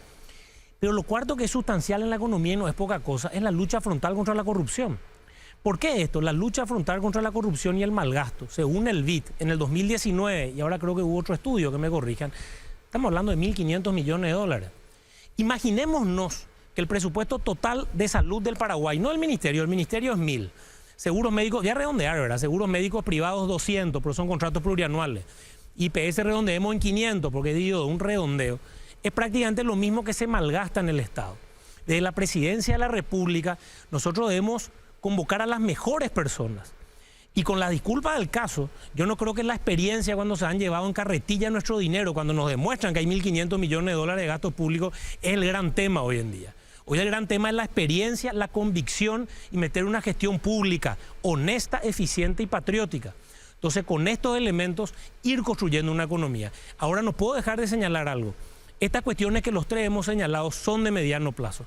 Pero lo cuarto que es sustancial en la economía, y no es poca cosa, es la lucha frontal contra la corrupción. ¿Por qué esto? La lucha frontal contra la corrupción y el malgasto. Según el BID, en el 2019, y ahora creo que hubo otro estudio que me corrijan, estamos hablando de 1.500 millones de dólares. Imaginémonos que el presupuesto total de salud del Paraguay, no el ministerio es 1.000. Seguros médicos, ya redondear, ¿verdad? Seguros médicos privados 200, pero son contratos plurianuales. IPS redondeemos en 500, porque he dicho un redondeo. Es prácticamente lo mismo que se malgasta en el Estado. Desde la Presidencia de la República, nosotros debemos convocar a las mejores personas. Y con la disculpa del caso, yo no creo que la experiencia cuando se han llevado en carretilla nuestro dinero, cuando nos demuestran que hay 1.500 millones de dólares de gastos públicos, es el gran tema hoy en día. Hoy el gran tema es la experiencia, la convicción y meter una gestión pública honesta, eficiente y patriótica. Entonces, con estos elementos, ir construyendo una economía. Ahora no puedo dejar de señalar algo. Estas cuestiones que los tres hemos señalado son de mediano plazo.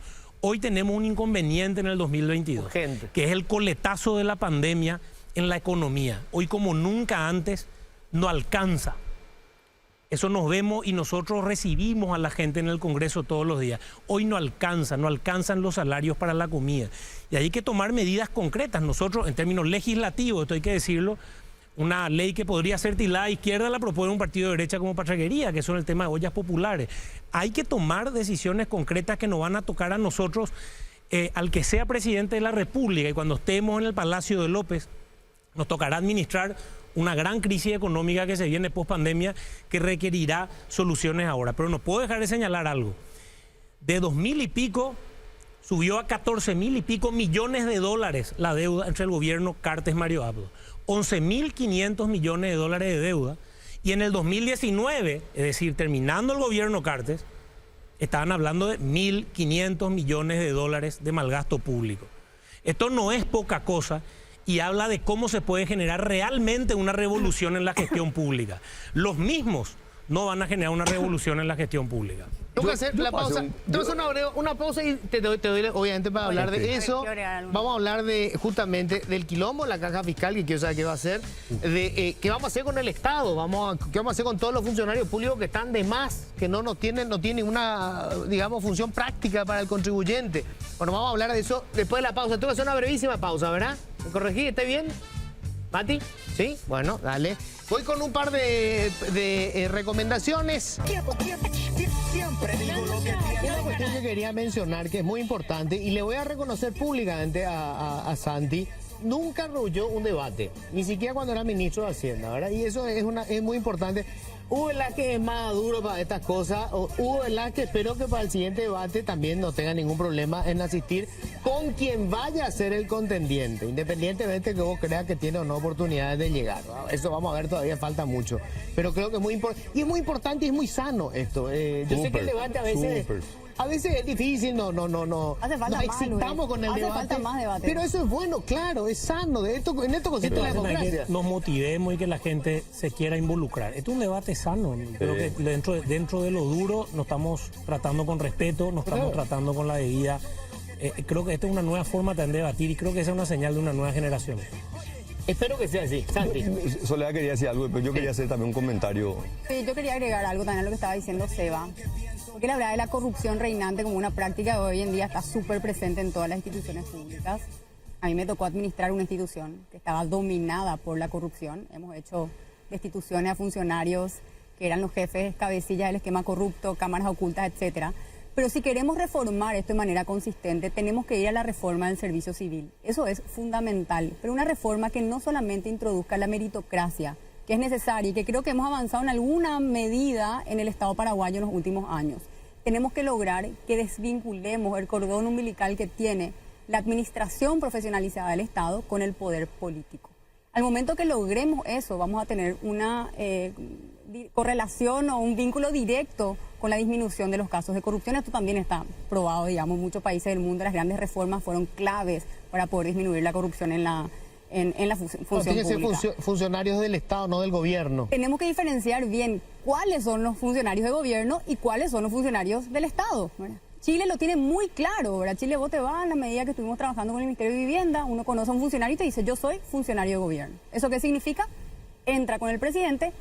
Hoy tenemos un inconveniente en el 2022, Urgente. que es el coletazo de la pandemia en la economía. Hoy como nunca antes no alcanza. Eso nos vemos y nosotros recibimos a la gente en el Congreso todos los días. Hoy no alcanzan los salarios para la comida. Y hay que tomar medidas concretas. Nosotros, en términos legislativos, esto hay que decirlo, una ley que podría ser tildada a izquierda la propone un partido de derecha como Patraquería, que son el tema de ollas populares. Hay que tomar decisiones concretas que nos van a tocar a nosotros, al que sea presidente de la República, y cuando estemos en el Palacio de López, nos tocará administrar una gran crisis económica que se viene post pandemia, que requerirá soluciones ahora. Pero no puedo dejar de señalar algo. De 2.000 y pico subió a 14.000 y pico millones de dólares la deuda entre el gobierno Cartes-Mario Abdo. 11.500 millones de dólares de deuda. Y en el 2019, es decir, terminando el gobierno Cartes, estaban hablando de 1.500 millones de dólares de malgasto público. Esto no es poca cosa y habla de cómo se puede generar realmente una revolución en la gestión pública. Los mismos no van a generar una revolución en la gestión pública. Tengo que hacer la pausa. Tengo que hacer una pausa y te doy obviamente para hablar de eso. Vamos a hablar justamente del quilombo, la caja fiscal, que quiero saber qué va a hacer, de qué vamos a hacer con el Estado, qué vamos a hacer con todos los funcionarios públicos que están de más, que no tienen una, digamos, función práctica para el contribuyente. Bueno, vamos a hablar de eso después de la pausa. Tengo que hacer una brevísima pausa, ¿verdad? ¿Me corregí? ¿Está bien? ¿Mati? ¿Sí? Bueno, dale. Voy con un par de recomendaciones. Siempre digo lo que Una cuestión que quería mencionar que es muy importante y le voy a reconocer públicamente a Santi. Nunca arrolló un debate, ni siquiera cuando era ministro de Hacienda, ¿verdad? Y eso es muy importante. Hubo la que es más duro para estas cosas, hubo la que espero que para el siguiente debate también no tenga ningún problema en asistir con quien vaya a ser el contendiente, independientemente que vos creas que tiene o no oportunidades de llegar, ¿no? Eso vamos a ver, todavía falta mucho, pero creo que es muy importante, y es muy importante y es muy sano esto. Yo sé que el debate a veces es difícil, Hace falta nos más, excitamos Luis. con el Hace debate, falta más debate. pero eso es bueno, claro, es sano, en esto consiste la democracia. Que nos motivemos y que la gente se quiera involucrar. Esto es un debate sano. Creo que dentro de lo duro nos estamos tratando con respeto, nos estamos tratando con la debida. Creo que esta es una nueva forma de debatir y creo que esa es una señal de una nueva generación. Espero que sea así, Santi. Soledad quería decir algo, pero yo quería hacer también un comentario. Sí, yo quería agregar algo también a lo que estaba diciendo Seba. Porque la verdad de la corrupción reinante como una práctica de hoy en día está súper presente en todas las instituciones públicas. A mí me tocó administrar una institución que estaba dominada por la corrupción. Hemos hecho destituciones a funcionarios que eran los jefes, cabecillas del esquema corrupto, cámaras ocultas, etcétera. Pero si queremos reformar esto de manera consistente, tenemos que ir a la reforma del servicio civil. Eso es fundamental, pero una reforma que no solamente introduzca la meritocracia, que es necesaria y que creo que hemos avanzado en alguna medida en el Estado paraguayo en los últimos años. Tenemos que lograr que desvinculemos el cordón umbilical que tiene la administración profesionalizada del Estado con el poder político. Al momento que logremos eso, vamos a tener una correlación o un vínculo directo con la disminución de los casos de corrupción. Esto también está probado, digamos, en muchos países del mundo. Las grandes reformas fueron claves para poder disminuir la corrupción en la función Tienen que pública. ser funcionarios del Estado, no del gobierno. Tenemos que diferenciar bien cuáles son los funcionarios de gobierno y cuáles son los funcionarios del Estado, ¿verdad? Chile lo tiene muy claro, ¿verdad? Chile, vos te vas, a la medida que estuvimos trabajando con el Ministerio de Vivienda, uno conoce a un funcionario y te dice, yo soy funcionario de gobierno. ¿Eso qué significa? Entra con el presidente,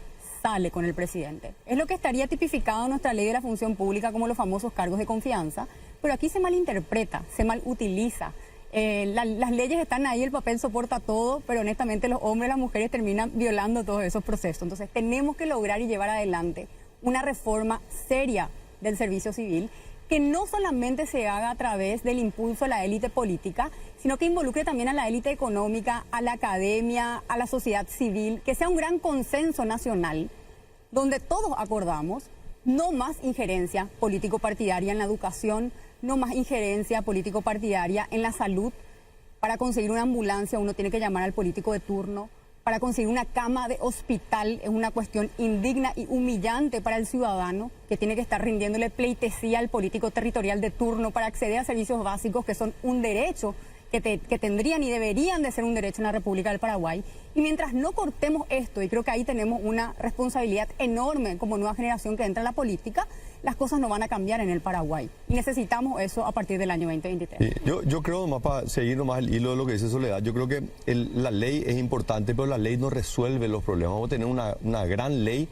sale con el presidente. Es lo que estaría tipificado en nuestra ley de la función pública como los famosos cargos de confianza, pero aquí se malinterpreta, se malutiliza. Las leyes están ahí, el papel soporta todo, pero honestamente los hombres y las mujeres terminan violando todos esos procesos. Entonces tenemos que lograr y llevar adelante una reforma seria del servicio civil que no solamente se haga a través del impulso a la élite política, sino que involucre también a la élite económica, a la academia, a la sociedad civil, que sea un gran consenso nacional, donde todos acordamos no más injerencia político-partidaria en la educación, no más injerencia político-partidaria en la salud. Para conseguir una ambulancia uno tiene que llamar al político de turno. Para conseguir una cama de hospital es una cuestión indigna y humillante para el ciudadano que tiene que estar rindiéndole pleitesía al político territorial de turno para acceder a servicios básicos que son un derecho que tendrían y deberían de ser un derecho en la República del Paraguay. Y mientras no cortemos esto, y creo que ahí tenemos una responsabilidad enorme como nueva generación que entra a la política, las cosas no van a cambiar en el Paraguay. Y necesitamos eso a partir del año 2023. Sí, yo creo, nomás para seguir nomás el hilo de lo que dice Soledad, yo creo que la ley es importante, pero la ley no resuelve los problemas. Vamos a tener una gran ley,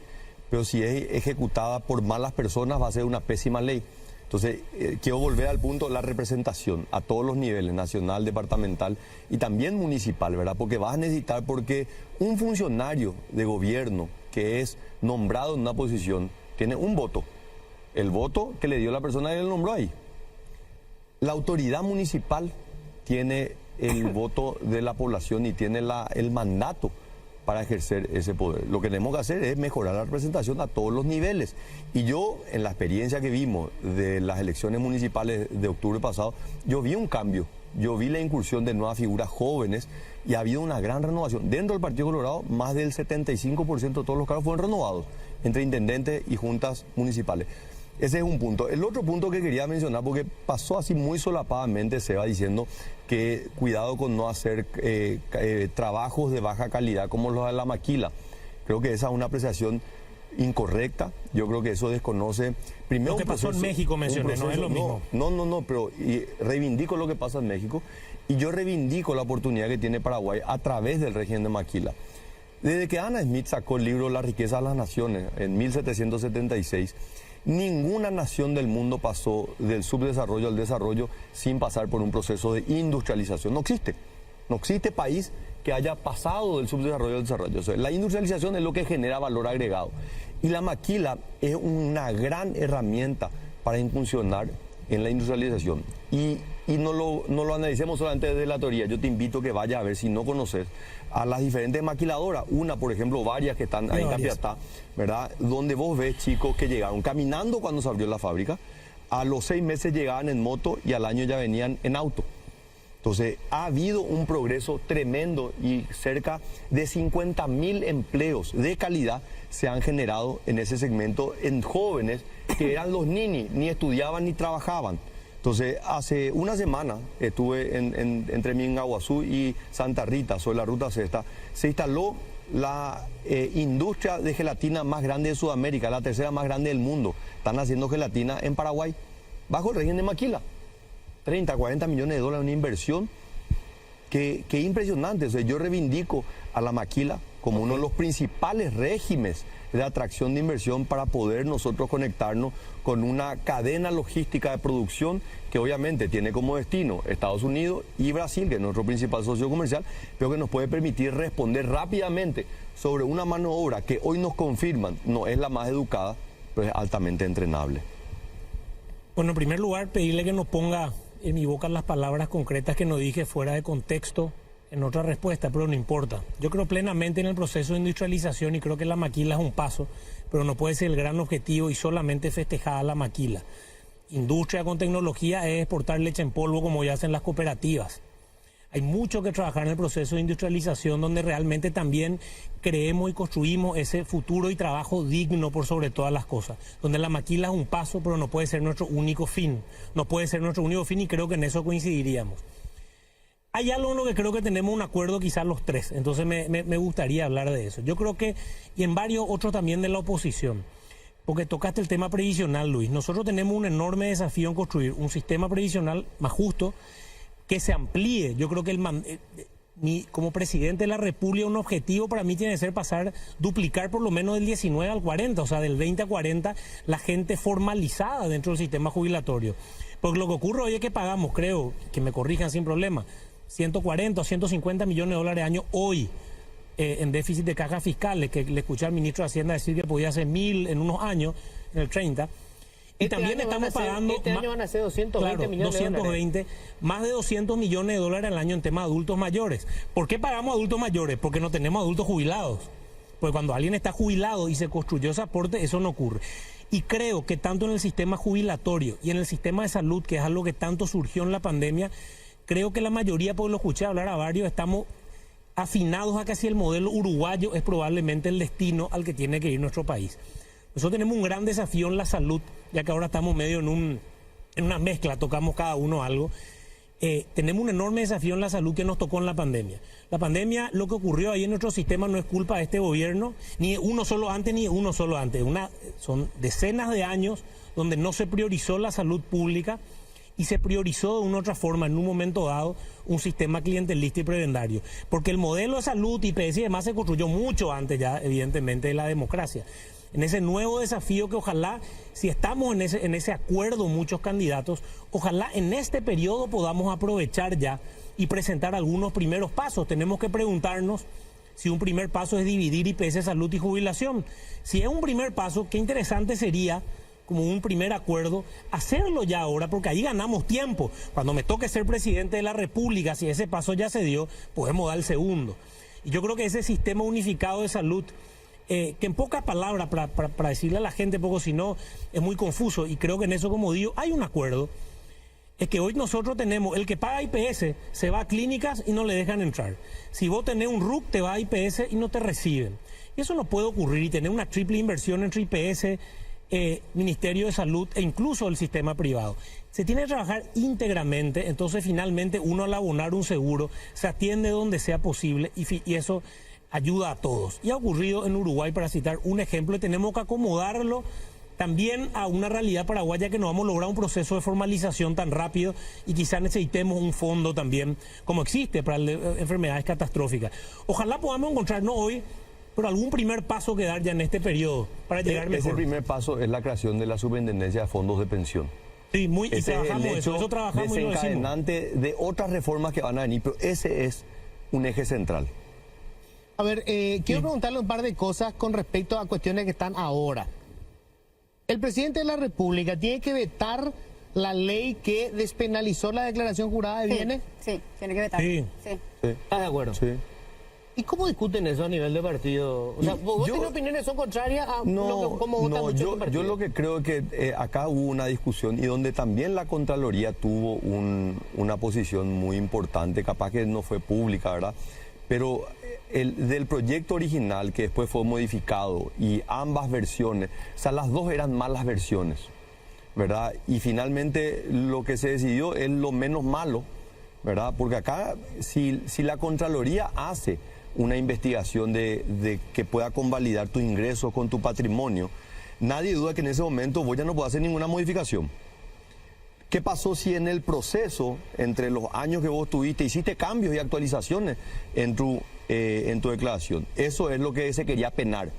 pero si es ejecutada por malas personas va a ser una pésima ley. Entonces, quiero volver al punto de la representación a todos los niveles, nacional, departamental y también municipal, ¿verdad? Porque vas a necesitar, porque un funcionario de gobierno que es nombrado en una posición tiene un voto, el voto que le dio la persona que le nombró ahí. La autoridad municipal tiene el voto de la población y tiene el mandato para ejercer ese poder. Lo que tenemos que hacer es mejorar la representación a todos los niveles. Y yo, en la experiencia que vimos de las elecciones municipales de octubre pasado, yo vi un cambio. Yo vi la incursión de nuevas figuras jóvenes y ha habido una gran renovación. Dentro del Partido Colorado, más del 75% de todos los cargos fueron renovados entre intendentes y juntas municipales. Ese es un punto. El otro punto que quería mencionar, porque pasó así muy solapadamente, se va diciendo que cuidado con no hacer trabajos de baja calidad como los de la maquila. Creo que esa es una apreciación incorrecta. Yo creo que eso desconoce primero lo que pasó en México, mencioné, no es lo mismo. No, pero reivindico lo que pasa en México y yo reivindico la oportunidad que tiene Paraguay a través del régimen de maquila. Desde que Anna Smith sacó el libro La riqueza de las naciones en 1776, ninguna nación del mundo pasó del subdesarrollo al desarrollo sin pasar por un proceso de industrialización. No existe país que haya pasado del subdesarrollo al desarrollo. O sea, la industrialización es lo que genera valor agregado. Y la maquila es una gran herramienta para incursionar en la industrialización. Y no lo analicemos solamente desde la teoría. Yo te invito a que vayas a ver, si no conoces, a las diferentes maquiladoras. Una, por ejemplo, varias que están ahí en Capiatá, ¿verdad? Donde vos ves chicos que llegaron caminando cuando se abrió la fábrica, a los 6 meses llegaban en moto y al año ya venían en auto. Entonces, ha habido un progreso tremendo y cerca de 50.000 empleos de calidad se han generado en ese segmento en jóvenes que eran los ninis, ni estudiaban ni trabajaban. Entonces, hace una semana estuve entre Mingaguazú y Santa Rita, sobre la ruta sexta, se instaló la industria de gelatina más grande de Sudamérica, la tercera más grande del mundo. Están haciendo gelatina en Paraguay, bajo el régimen de maquila. 30, 40 millones de dólares, una inversión que impresionante. O sea, yo reivindico a la maquila como uno de los principales regímenes de atracción de inversión para poder nosotros conectarnos con una cadena logística de producción que obviamente tiene como destino Estados Unidos y Brasil, que es nuestro principal socio comercial, pero que nos puede permitir responder rápidamente sobre una mano de obra que hoy nos confirman no es la más educada, pero es altamente entrenable. Bueno, en primer lugar, pedirle que nos ponga en mi boca las palabras concretas que no dije fuera de contexto en otra respuesta, pero no importa. Yo creo plenamente en el proceso de industrialización y creo que la maquila es un paso, pero no puede ser el gran objetivo y solamente festejada la maquila. Industria con tecnología es exportar leche en polvo como ya hacen las cooperativas. Hay mucho que trabajar en el proceso de industrialización donde realmente también creemos y construimos ese futuro y trabajo digno por sobre todas las cosas. Donde la maquila es un paso, pero no puede ser nuestro único fin. No puede ser nuestro único fin y creo que en eso coincidiríamos. Hay algo en lo que creo que tenemos un acuerdo quizás los tres, entonces me gustaría hablar de eso. Yo creo que, y en varios otros también de la oposición, porque tocaste el tema previsional, Luis. Nosotros tenemos un enorme desafío en construir un sistema previsional más justo, que se amplíe. Yo creo que como presidente de la República un objetivo para mí tiene que ser duplicar por lo menos del 19 al 40, o sea, del 20 a 40 la gente formalizada dentro del sistema jubilatorio. Porque lo que ocurre hoy es que pagamos, creo, que me corrijan sin problema, 140 o 150 millones de dólares al año hoy en déficit de cajas fiscales, que le escuché al ministro de Hacienda decir que podía ser 1.000 en unos años, en el 30. Y también estamos pagando... Este año van a ser 220 millones de dólares. Más de 200 millones de dólares al año en tema de adultos mayores. ¿Por qué pagamos adultos mayores? Porque no tenemos adultos jubilados. Porque cuando alguien está jubilado y se construyó ese aporte, eso no ocurre. Y creo que tanto en el sistema jubilatorio y en el sistema de salud, que es algo que tanto surgió en la pandemia, creo que la mayoría, porque lo escuché hablar a varios, estamos afinados a que si el modelo uruguayo es probablemente el destino al que tiene que ir nuestro país. Nosotros tenemos un gran desafío en la salud, ya que ahora estamos medio en una mezcla, tocamos cada uno algo. tenemos un enorme desafío en la salud que nos tocó en la pandemia. La pandemia, lo que ocurrió ahí en nuestro sistema no es culpa de este gobierno, ni uno solo antes, ni uno solo antes. Son decenas de años donde no se priorizó la salud pública y se priorizó de una otra forma, en un momento dado, un sistema clientelista y prebendario. Porque el modelo de salud, IPS y demás se construyó mucho antes ya, evidentemente, de la democracia. En ese nuevo desafío que ojalá, si estamos en ese acuerdo muchos candidatos, ojalá en este periodo podamos aprovechar ya y presentar algunos primeros pasos. Tenemos que preguntarnos si un primer paso es dividir IPS, salud y jubilación. Si es un primer paso, qué interesante sería, como un primer acuerdo, hacerlo ya ahora, porque ahí ganamos tiempo. Cuando me toque ser presidente de la República, si ese paso ya se dio, podemos dar el segundo. Y yo creo que ese sistema unificado de salud, que en pocas palabras, para decirle a la gente poco, si no, es muy confuso, y creo que en eso, como digo, hay un acuerdo, es que hoy nosotros tenemos, el que paga IPS se va a clínicas y no le dejan entrar. Si vos tenés un RUC, te va a IPS y no te reciben. Y eso no puede ocurrir, y tener una triple inversión entre IPS, Ministerio de Salud e incluso el sistema privado. Se tiene que trabajar íntegramente, entonces finalmente uno al abonar un seguro se atiende donde sea posible y eso ayuda a todos. Y ha ocurrido en Uruguay, para citar un ejemplo, y tenemos que acomodarlo también a una realidad paraguaya, que no vamos a lograr un proceso de formalización tan rápido y quizás necesitemos un fondo también, como existe para enfermedades catastróficas. Ojalá podamos encontrarnos hoy, pero algún primer paso que dar ya en este periodo para llegar mejor. Ese primer paso es la creación de la Superintendencia de Fondos de Pensión. Sí, y trabajamos eso trabajamos y lo decimos. Desencadenante de otras reformas que van a venir, pero ese es un eje central. A ver, quiero preguntarle un par de cosas con respecto a cuestiones que están ahora. El presidente de la República tiene que vetar la ley que despenalizó la declaración jurada de bienes. Sí, tiene que vetar. Sí. ¿Estás de acuerdo? Sí. ¿Y cómo discuten eso a nivel de partido? O sea, ¿vos tenés opiniones son contrarias a cómo votan yo lo que creo es que acá hubo una discusión y donde también la Contraloría tuvo una posición muy importante, capaz que no fue pública, ¿verdad? Pero del proyecto original, que después fue modificado, y ambas versiones, o sea, las dos eran malas versiones, ¿verdad? Y finalmente lo que se decidió es lo menos malo, ¿verdad? Porque acá, si la Contraloría hace una investigación de que pueda convalidar tus ingresos con tu patrimonio, nadie duda que en ese momento vos ya no podés hacer ninguna modificación. ¿Qué pasó si en el proceso, entre los años que vos tuviste, hiciste cambios y actualizaciones en tu declaración? Eso es lo que se quería penar.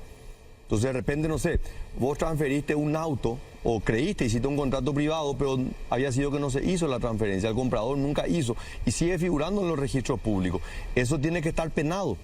Entonces, de repente, no sé, vos transferiste un auto o creíste, hiciste un contrato privado, pero había sido que no se hizo la transferencia, el comprador nunca hizo y sigue figurando en los registros públicos. Eso tiene que estar penado,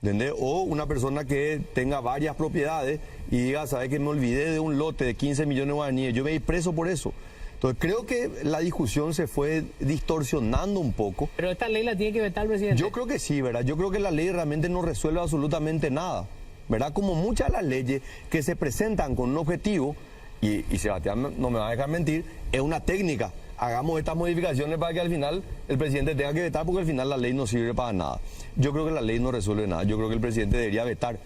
¿entendés? O una persona que tenga varias propiedades y diga, ¿sabes que me olvidé de un lote de 15 millones de guaraníes? Yo me voy preso por eso. Entonces creo que la discusión se fue distorsionando un poco. Pero esta ley la tiene que vetar el presidente. Yo creo que sí, ¿verdad? Yo creo que la ley realmente no resuelve absolutamente nada, ¿verdad? Como muchas de las leyes que se presentan con un objetivo, y Sebastián no me va a dejar mentir, es una técnica. Hagamos estas modificaciones para que al final el presidente tenga que vetar, porque al final la ley no sirve para nada. Yo creo que la ley no resuelve nada. Yo creo que el presidente debería vetar.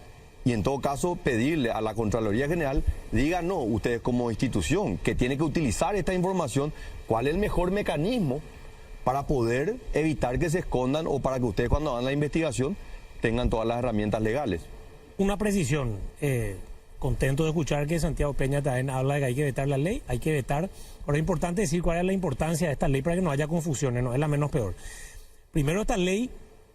Y en todo caso pedirle a la Contraloría General, diga no, ustedes como institución que tiene que utilizar esta información, ¿cuál es el mejor mecanismo para poder evitar que se escondan o para que ustedes cuando hagan la investigación tengan todas las herramientas legales? Una precisión, contento de escuchar que Santiago Peña también habla de que hay que vetar la ley, hay que vetar. Ahora es importante decir cuál es la importancia de esta ley para que no haya confusiones, no es la menos peor. Primero, esta ley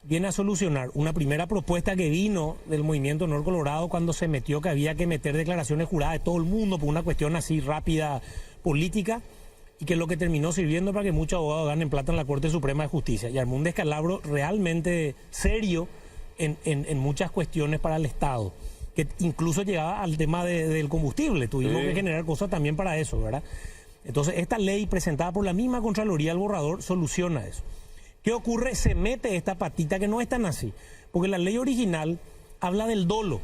viene a solucionar una primera propuesta que vino del movimiento Honor Colorado cuando se metió que había que meter declaraciones juradas de todo el mundo por una cuestión así rápida política, y que es lo que terminó sirviendo para que muchos abogados ganen plata en la Corte Suprema de Justicia y armó un descalabro realmente serio en muchas cuestiones para el Estado, que incluso llegaba al tema del combustible. Tuvimos que generar cosas también para eso, ¿verdad? Entonces esta ley presentada por la misma Contraloría, el borrador, soluciona eso. ¿Qué ocurre? Se mete esta patita que no es tan así, porque la ley original habla del dolo,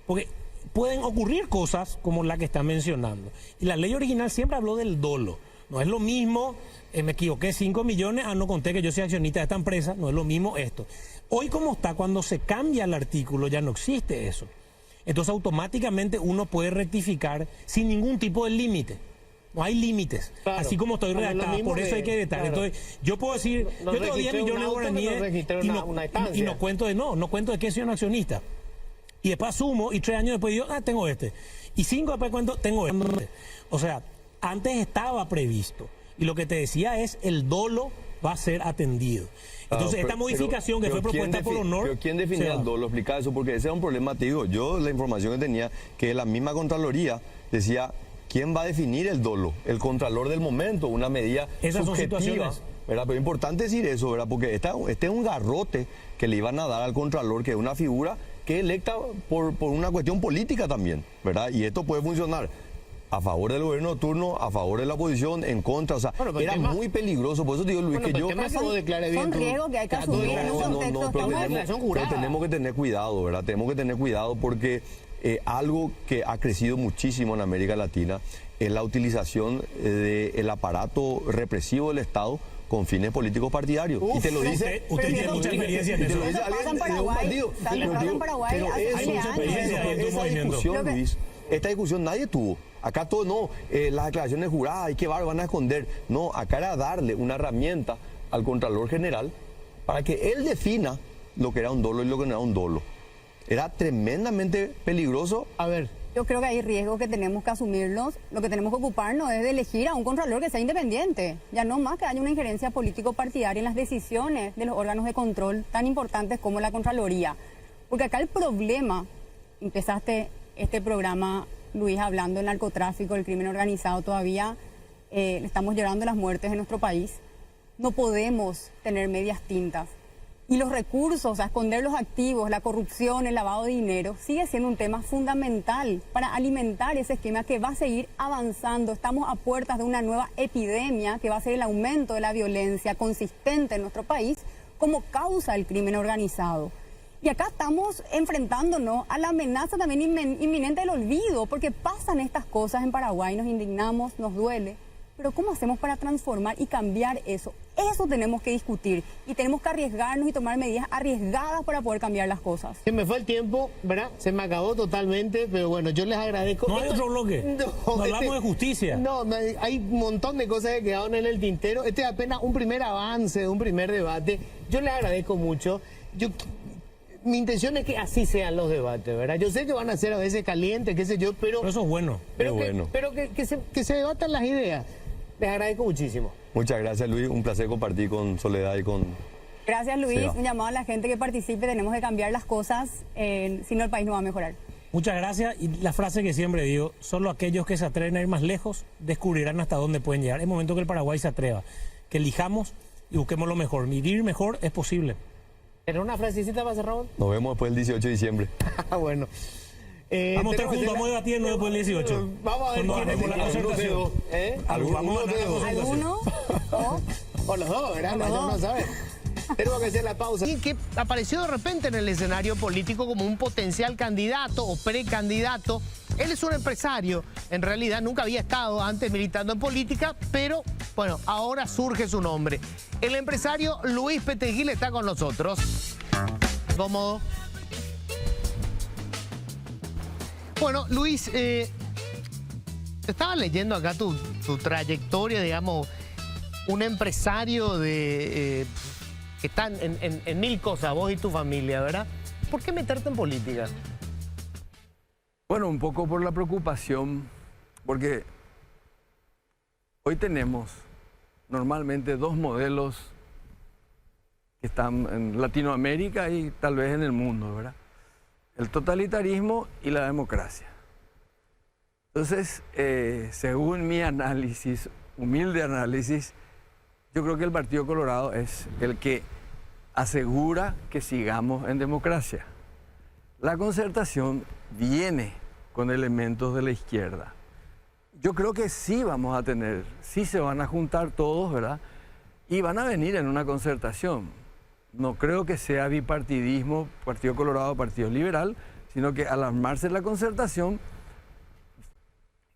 porque pueden ocurrir cosas como la que está mencionando, y la ley original siempre habló del dolo. No es lo mismo, me equivoqué 5 millones, no conté que yo soy accionista de esta empresa, no es lo mismo esto. Hoy como está, cuando se cambia el artículo ya no existe eso. Entonces automáticamente uno puede rectificar sin ningún tipo de límite, No hay límites. Claro. Así como estoy No es lo redactada, mismo por eso que- hay que vetar. claro. Entonces, yo puedo decir, No yo tengo 10 registré un millones de auto, guaraníes pero registré una y estancia. no cuento de que soy un accionista. Y después asumo y 3 años después digo, tengo este. Y 5 después cuento, tengo este. O sea, antes estaba previsto. Y lo que te decía es, el dolo va a ser atendido. Entonces, esta modificación que fue propuesta por Honor... Pero ¿quién definía el dolo? Explica eso, porque ese es un problema, te digo. Yo la información que tenía, que la misma Contraloría decía, ¿quién va a definir el dolo? El Contralor del momento, una medida Esas son subjetiva, situaciones. ¿verdad? Pero es importante decir eso, ¿verdad? Porque este es un garrote que le iban a dar al Contralor, que es una figura que es electa por una cuestión política también, ¿verdad? Y esto puede funcionar a favor del gobierno de turno, a favor de la oposición, en contra, o sea, Bueno, pero el era tema- muy peligroso. Por eso te digo, Luis, Bueno, que pero yo... el tema es que vos declares bien Son tu- riesgos que hay que tu asumir en un declaración. contexto. pero Estamos- declaración jurada. tenemos que tener cuidado, ¿verdad? Tenemos que tener cuidado porque algo que ha crecido muchísimo en América Latina es la utilización del aparato represivo del Estado con fines políticos partidarios. Y te lo dice... Usted tiene eso- mucha experiencia en y te eso. lo dice Eso pasa en alguien de un Paraguay. partido. Eso Pero pasa en digo, Paraguay pero hace eso- mucha experiencia en tu esa movimiento. discusión, Lo que- Luis, esta discusión nadie tuvo. Acá todo no, las declaraciones juradas, hay que van a esconder. No, acá era darle una herramienta al Contralor General para que él defina lo que era un dolo y lo que no era un dolo. Era tremendamente peligroso. A ver, Yo creo que hay riesgos que tenemos que asumirlos. Lo que tenemos que ocuparnos es de elegir a un contralor que sea independiente. Ya no más que haya una injerencia político-partidaria en las decisiones de los órganos de control tan importantes como la Contraloría. Porque acá el problema, empezaste este programa, Luis, hablando del narcotráfico, del crimen organizado, todavía le estamos llorando las muertes en nuestro país. No podemos tener medias tintas. Y los recursos, a esconder los activos, la corrupción, el lavado de dinero, sigue siendo un tema fundamental para alimentar ese esquema que va a seguir avanzando. Estamos a puertas de una nueva epidemia que va a ser el aumento de la violencia consistente en nuestro país como causa del crimen organizado. Y acá estamos enfrentándonos a la amenaza también inminente del olvido, porque pasan estas cosas en Paraguay, nos indignamos, nos duele. Pero ¿cómo hacemos para transformar y cambiar eso? Eso tenemos que discutir y tenemos que arriesgarnos y tomar medidas arriesgadas para poder cambiar las cosas. se me fue el tiempo, ¿verdad? Se me acabó totalmente, pero bueno, yo les agradezco. ¿No hay otro bloque? No hablamos de justicia. No, hay un montón de cosas que quedaron en el tintero. Este es apenas un primer avance, un primer debate. Yo les agradezco mucho. Mi intención es que así sean los debates, ¿verdad? Yo sé que van a ser a veces calientes, qué sé yo, pero Pero eso es bueno. pero Es que, bueno. pero que se debatan las ideas. Les agradezco muchísimo. Muchas gracias, Luis. Un placer compartir con Soledad y con... Gracias, Luis. Sí, va. Un llamado a la gente que participe. Tenemos que cambiar las cosas, si no el país no va a mejorar. Muchas gracias. Y la frase que siempre digo, solo aquellos que se atreven a ir más lejos descubrirán hasta dónde pueden llegar. Es momento que el Paraguay se atreva, que elijamos y busquemos lo mejor. Vivir mejor es posible. ¿Era una frasecita para cerrar? Nos vemos después del 18 de diciembre. Bueno. Vamos a estar tenemos juntos, que vamos a debatir después del 18. Vamos a ver Cuando quién es ganemos la el concertación. Alguno Vamos a de ganar la dos. concertación. ¿Alguno? ¿O? O los dos, ¿verdad? O los Yo dos. no sabe. Tenemos que hacer la pausa. Y que apareció de repente en el escenario político como un potencial candidato o precandidato. Él es un empresario, en realidad nunca había estado antes militando en política, pero bueno, ahora surge su nombre. El empresario Luis Petegil está con nosotros. Cómodo. Bueno, Luis, estaba leyendo acá tu trayectoria, digamos, un empresario que está en mil cosas, vos y tu familia, ¿verdad? ¿Por qué meterte en política? Bueno, un poco por la preocupación, porque hoy tenemos normalmente dos modelos que están en Latinoamérica y tal vez en el mundo, ¿verdad? El totalitarismo y la democracia. Entonces, según mi análisis, humilde análisis, yo creo que el Partido Colorado es el que asegura que sigamos en democracia. La concertación viene con elementos de la izquierda. Yo creo que sí vamos a tener, sí se van a juntar todos, ¿verdad? Y van a venir en una concertación. No creo que sea bipartidismo, Partido Colorado, Partido Liberal, sino que al armarse la concertación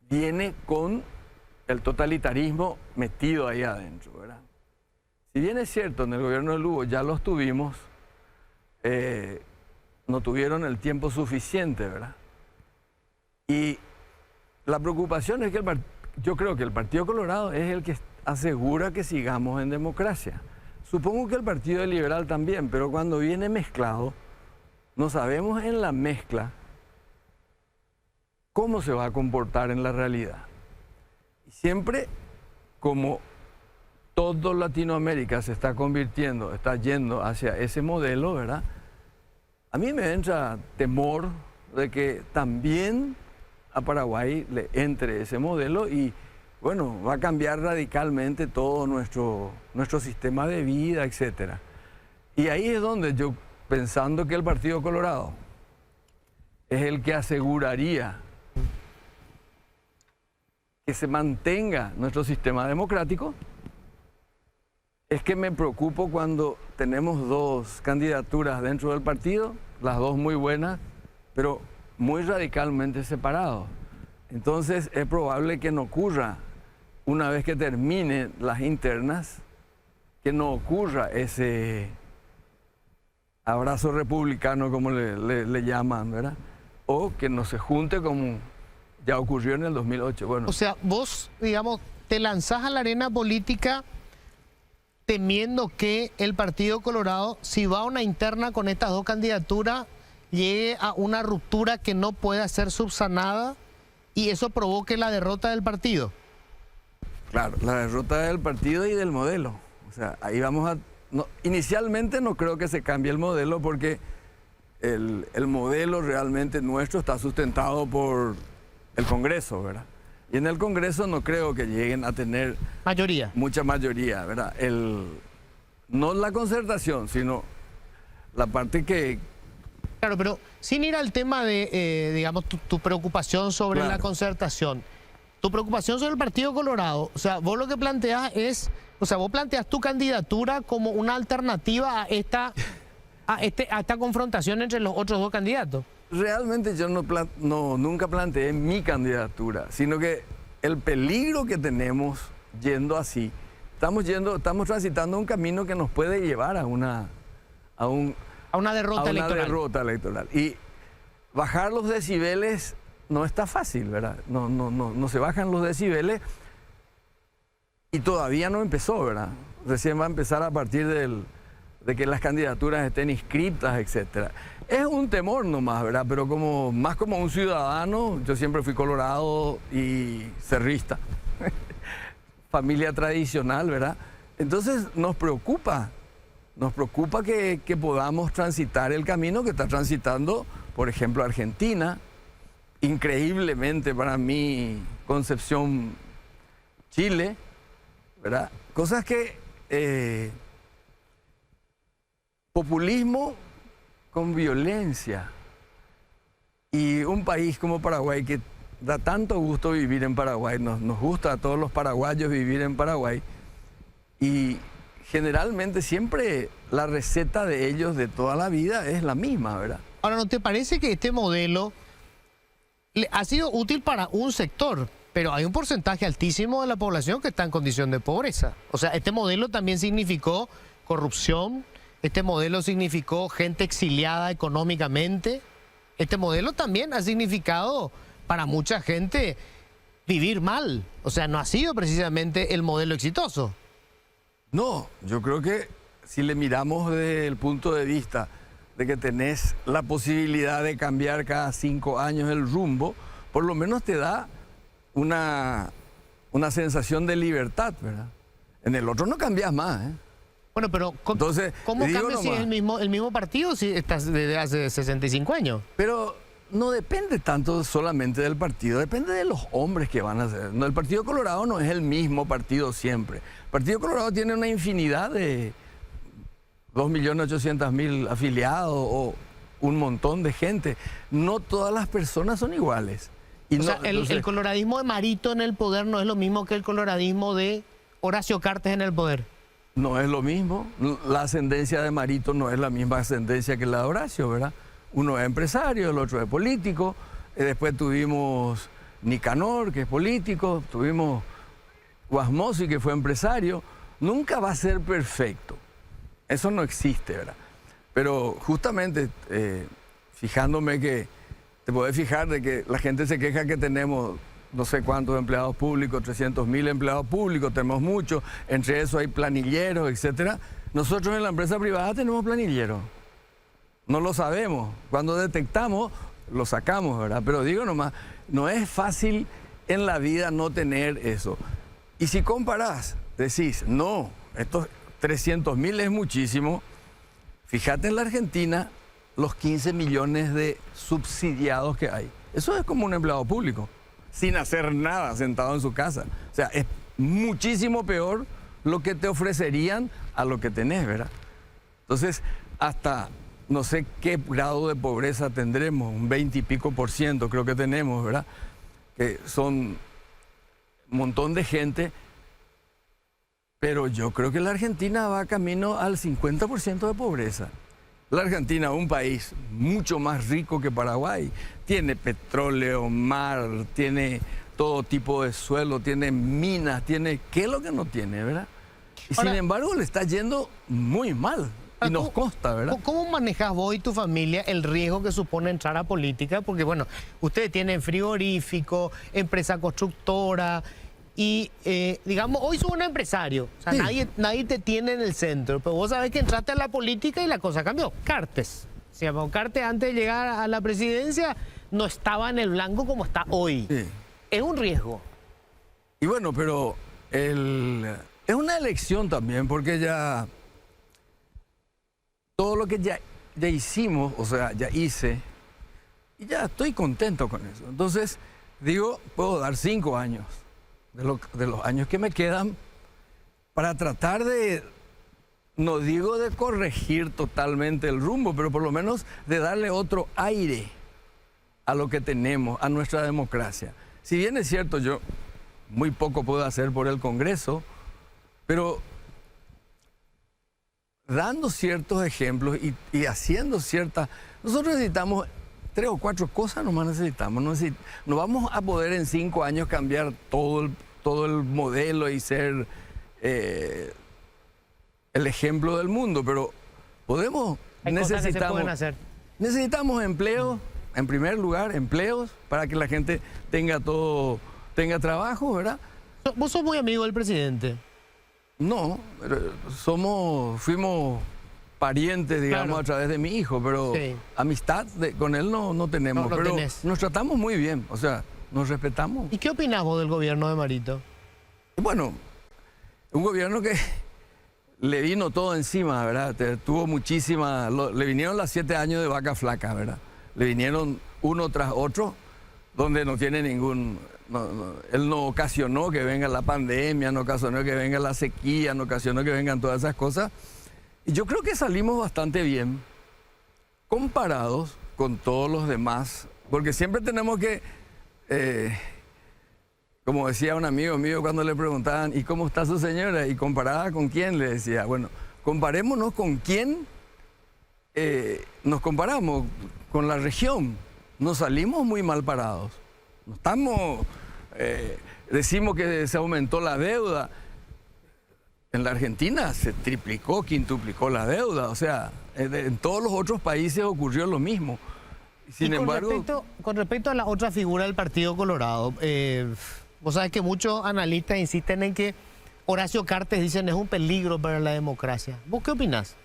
viene con el totalitarismo metido ahí adentro, ¿verdad? Si bien es cierto, en el gobierno de Lugo ya los tuvimos, no tuvieron el tiempo suficiente, ¿verdad? Y la preocupación es que yo creo que el Partido Colorado es el que asegura que sigamos en democracia. Supongo que el Partido Liberal también, pero cuando viene mezclado, no sabemos en la mezcla cómo se va a comportar en la realidad. Y siempre, como todo Latinoamérica se está convirtiendo, está yendo hacia ese modelo, ¿verdad? A mí me entra temor de que también a Paraguay le entre ese modelo y, bueno, va a cambiar radicalmente todo nuestro sistema de vida, etc. Y ahí es donde yo, pensando que el Partido Colorado es el que aseguraría que se mantenga nuestro sistema democrático, es que me preocupo cuando tenemos dos candidaturas dentro del partido, las dos muy buenas, pero muy radicalmente separados. Entonces es probable que no ocurra, una vez que terminen las internas, que no ocurra ese abrazo republicano, como le llaman, ¿verdad? O que no se junte como ya ocurrió en el 2008. Bueno, O sea, vos, digamos, te lanzás a la arena política temiendo que el Partido Colorado, si va a una interna con estas dos candidaturas, llegue a una ruptura que no pueda ser subsanada y eso provoque la derrota del partido. claro, la derrota del partido y del modelo. O sea, ahí vamos a... no, inicialmente no creo que se cambie el modelo porque el modelo realmente nuestro está sustentado por el Congreso, ¿verdad? Y en el Congreso no creo que lleguen a tener Mayoría. mucha mayoría, ¿verdad? No la concertación, sino la parte que... Claro, pero sin ir al tema de, digamos, tu preocupación sobre Claro. la concertación, tu preocupación sobre el Partido Colorado, o sea, vos lo que planteás es, o sea, vos planteás tu candidatura como una alternativa a esta confrontación entre los otros dos candidatos. Realmente yo nunca planteé mi candidatura, sino que el peligro que tenemos yendo así, estamos transitando un camino que nos puede llevar a una derrota electoral. derrota electoral. Y bajar los decibeles no está fácil, ¿verdad? No se bajan los decibeles y todavía no empezó, ¿verdad? Recién va a empezar a partir de que las candidaturas estén inscritas, etcétera. Es un temor nomás, ¿verdad? Pero más como un ciudadano, yo siempre fui colorado y cerrista, familia tradicional, ¿verdad? Entonces nos preocupa que podamos transitar el camino que está transitando, por ejemplo, Argentina, increíblemente para mi concepción, Chile, ¿verdad? Cosas que... populismo con violencia. Y un país como Paraguay, que da tanto gusto vivir en Paraguay, nos gusta a todos los paraguayos vivir en Paraguay, y generalmente siempre la receta de ellos de toda la vida es la misma, ¿verdad? Ahora, ¿no te parece que este modelo ha sido útil para un sector? Pero hay un porcentaje altísimo de la población que está en condición de pobreza. O sea, este modelo también significó corrupción. Este modelo significó gente exiliada económicamente. Este modelo también ha significado para mucha gente vivir mal. O sea, no ha sido precisamente el modelo exitoso. No, yo creo que si le miramos desde el punto de vista de que tenés la posibilidad de cambiar cada 5 años el rumbo, por lo menos te da una sensación de libertad, ¿verdad? En el otro no cambias más, ¿eh? Bueno, pero Entonces, ¿cómo digo cambia si es nomás. el mismo partido si estás desde hace 65 años? Pero no depende tanto solamente del partido, depende de los hombres que van a ser. No, el Partido Colorado no es el mismo partido siempre. El Partido Colorado tiene una infinidad de 2.800.000 afiliados o un montón de gente. No todas las personas son iguales. Y O sea, el coloradismo de Marito en el poder no es lo mismo que el coloradismo de Horacio Cartes en el poder. No es lo mismo. La ascendencia de Marito no es la misma ascendencia que la de Horacio, ¿verdad? Uno es empresario, el otro es político. Después tuvimos Nicanor, que es político. Tuvimos Guasmosi, que fue empresario. Nunca va a ser perfecto. Eso no existe, ¿verdad? Pero justamente, fijándome que... Te podés fijar de que la gente se queja que tenemos no sé cuántos empleados públicos, 300.000 empleados públicos, tenemos muchos, entre eso hay planilleros, etcétera. Nosotros en la empresa privada tenemos planilleros. No lo sabemos. Cuando detectamos, lo sacamos, ¿verdad? Pero digo nomás, no es fácil en la vida no tener eso. Y si comparás, decís, no, estos 300.000 es muchísimo. Fíjate en la Argentina los 15 millones de subsidiados que hay. Eso es como un empleado público, sin hacer nada, sentado en su casa. O sea, es muchísimo peor lo que te ofrecerían a lo que tenés, ¿verdad? Entonces, hasta no sé qué grado de pobreza tendremos, un 20 y pico % creo que tenemos, ¿verdad? Que son un montón de gente, pero yo creo que la Argentina va camino al 50% de pobreza. La Argentina, un país mucho más rico que Paraguay, tiene petróleo, mar, tiene todo tipo de suelo, tiene minas, tiene... ¿Qué es lo que no tiene, verdad? Y Ahora, sin embargo le está yendo muy mal. Y nos consta, ¿verdad? ¿Cómo manejas vos y tu familia el riesgo que supone entrar a política? Porque, bueno, ustedes tienen frigorífico, empresa constructora y, digamos, hoy sos un empresario. O sea, Sí. nadie te tiene en el centro. Pero vos sabés que entraste a la política y la cosa cambió. Cartes. Se llamó Cartes antes de llegar a la presidencia, no estaba en el blanco como está hoy. Sí. Es un riesgo. Y bueno, pero es una elección también, porque ya todo lo que ya hicimos, o sea, ya hice, y ya estoy contento con eso. Entonces, digo, puedo dar 5 años de los años que me quedan para tratar de, no digo de corregir totalmente el rumbo, pero por lo menos de darle otro aire a lo que tenemos, a nuestra democracia. Si bien es cierto, yo muy poco puedo hacer por el Congreso, pero dando ciertos ejemplos y haciendo ciertas... Nosotros necesitamos 3 o 4 cosas, nomás necesitamos. No vamos a poder en 5 años cambiar todo el modelo y ser el ejemplo del mundo, pero podemos... Hay cosas que se pueden hacer. Necesitamos empleo, en primer lugar, empleos, para que la gente tenga trabajo, ¿verdad? Vos sos muy amigo del presidente. No, fuimos parientes, digamos, Claro. a través de mi hijo, pero Sí. amistad con él no tenemos. No pero tenés. nos tratamos muy bien, o sea, nos respetamos. ¿Y qué opinás vos del gobierno de Marito? Bueno, un gobierno que le vino todo encima, ¿verdad? Tuvo le vinieron las 7 años de vaca flaca, ¿verdad? Le vinieron uno tras otro, donde no tiene ningún... él no ocasionó que venga la pandemia, no ocasionó que venga la sequía, no ocasionó que vengan todas esas cosas. Y yo creo que salimos bastante bien, comparados con todos los demás, porque siempre tenemos que... como decía un amigo mío cuando le preguntaban, ¿y cómo está su señora? Y comparada con quién, le decía, bueno, comparémonos con quién nos comparamos, con la región. Nos salimos muy mal parados. No estamos, decimos que se aumentó la deuda. En la Argentina se triplicó, quintuplicó la deuda. O sea, en todos los otros países ocurrió lo mismo. Sin embargo... Con respecto a la otra figura del Partido Colorado, vos sabés que muchos analistas insisten en que Horacio Cartes, dicen, es un peligro para la democracia. ¿Vos qué opinás?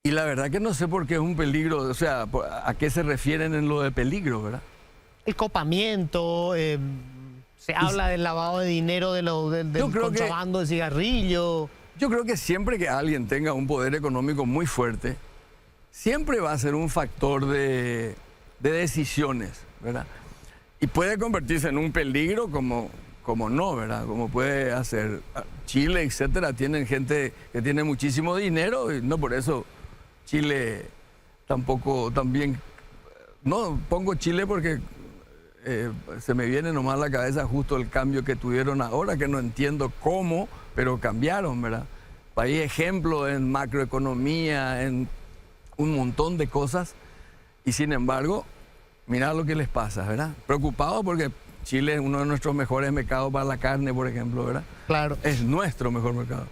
Y la verdad que no sé por qué es un peligro, o sea, ¿a qué se refieren en lo de peligro, verdad? El copamiento, se habla del lavado de dinero, del contrabando de cigarrillo. Yo creo que siempre que alguien tenga un poder económico muy fuerte, siempre va a ser un factor de decisiones, ¿verdad? Y puede convertirse en un peligro como no, ¿verdad? Como puede hacer Chile, etcétera. Tienen gente que tiene muchísimo dinero y no por eso Chile tampoco también... No, pongo Chile porque se me viene nomás a la cabeza justo el cambio que tuvieron ahora, que no entiendo cómo, pero cambiaron, ¿verdad? País ejemplo en macroeconomía, en un montón de cosas, y sin embargo, mirá lo que les pasa, ¿verdad? Preocupados porque Chile es uno de nuestros mejores mercados para la carne, por ejemplo, ¿verdad? Claro. Es nuestro mejor mercado.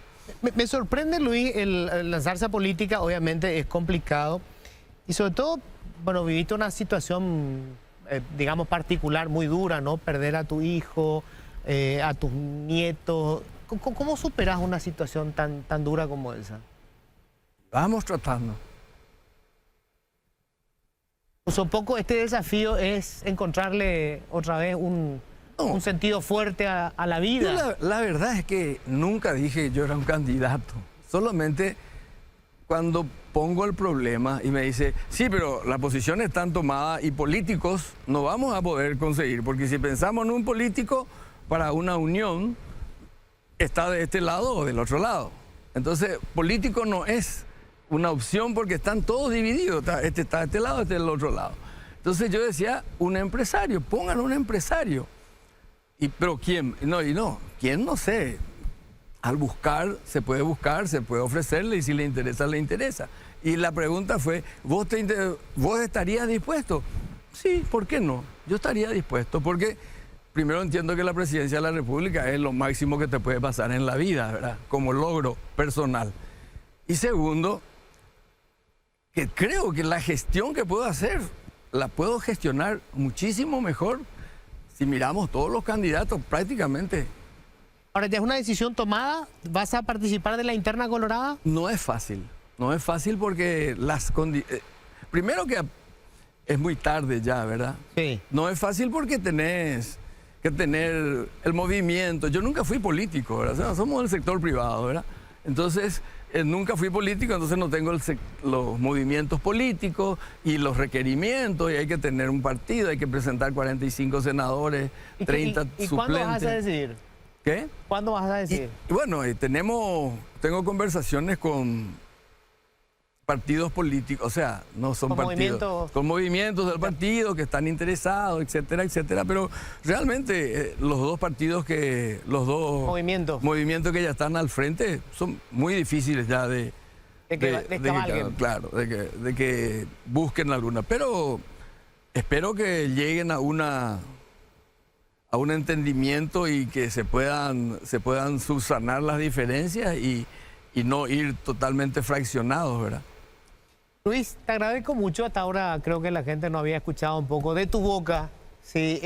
Me sorprende, Luis, el lanzarse a política, obviamente es complicado. Y sobre todo, bueno, viviste una situación digamos, particular, muy dura, ¿no? Perder a tu hijo, a tus nietos. ¿Cómo superas una situación tan dura como esa? Vamos tratando. Poco este desafío es encontrarle otra vez un sentido fuerte a la vida. Yo la verdad es que nunca dije que yo era un candidato. Solamente cuando pongo el problema y me dice, sí, pero la posición está tomada y políticos no vamos a poder conseguir, porque si pensamos en un político para una unión, está de este lado o del otro lado. Entonces, político no es una opción porque están todos divididos. Este está de este lado, este del otro lado. Entonces yo decía, un empresario, pongan un empresario. Pero ¿quién? ¿Quién? No sé. Al buscar, se puede ofrecerle y si le interesa, le interesa. Y la pregunta fue, ¿vos estarías dispuesto? Sí, ¿por qué no? Yo estaría dispuesto porque primero entiendo que la presidencia de la República es lo máximo que te puede pasar en la vida, ¿verdad? Como logro personal. Y segundo, que creo que la gestión que puedo hacer, la puedo gestionar muchísimo mejor si miramos todos los candidatos prácticamente. Ahora, ¿ya es una decisión tomada? ¿Vas a participar de la interna colorada? No es fácil porque primero que es muy tarde ya, ¿verdad? Sí. No es fácil porque tenés que tener el movimiento. Yo nunca fui político, ¿verdad? O sea, somos del sector privado, ¿verdad? Entonces, nunca fui político, entonces no tengo los movimientos políticos y los requerimientos, y hay que tener un partido, hay que presentar 45 senadores, 30 suplentes. ¿Y cuándo vas a decidir? ¿Qué? ¿Cuándo vas a decidir? Bueno, tengo conversaciones con partidos políticos, o sea, no son partidos, con movimientos del partido que están interesados, etcétera, etcétera, pero realmente los dos movimientos que ya están al frente son muy difíciles ya de que busquen alguna, pero espero que lleguen a un entendimiento y que se puedan subsanar las diferencias y no ir totalmente fraccionados, ¿verdad? Luis, te agradezco mucho. Hasta ahora creo que la gente no había escuchado un poco de tu boca, sí,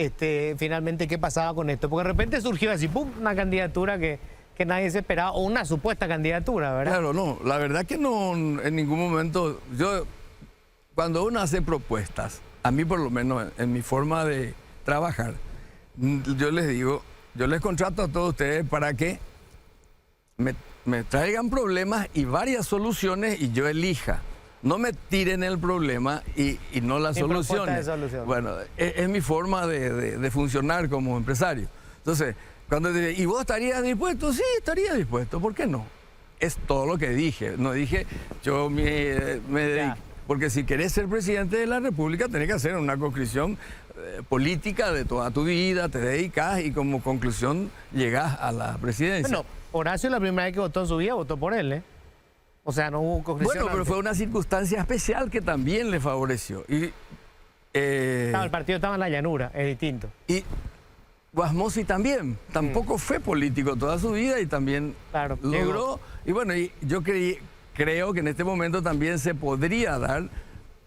finalmente qué pasaba con esto. Porque de repente surgió así, ¡pum!, una candidatura que nadie se esperaba, o una supuesta candidatura, ¿verdad? Claro, no, la verdad que no, en ningún momento, cuando uno hace propuestas, a mí por lo menos en mi forma de trabajar, yo les contrato a todos ustedes para que me traigan problemas y varias soluciones y yo elija. No me tiren el problema y no la solución. Bueno, es mi forma de funcionar como empresario. Entonces, cuando te ¿y vos estarías dispuesto? Sí, estaría dispuesto. ¿Por qué no? Es todo lo que dije. No dije, yo me dedico. Porque si querés ser presidente de la República, tenés que hacer una conclusión política de toda tu vida, te dedicas y como conclusión llegás a la presidencia. Bueno, Horacio la primera vez que votó en su vida votó por él, ¿eh? O sea, no hubo conclusión. Bueno, pero fue una circunstancia especial que también le favoreció. El partido estaba en la llanura, es distinto. Y Guasmosi también, tampoco fue político toda su vida y también logró. Y bueno, yo creo que en este momento también se podría dar,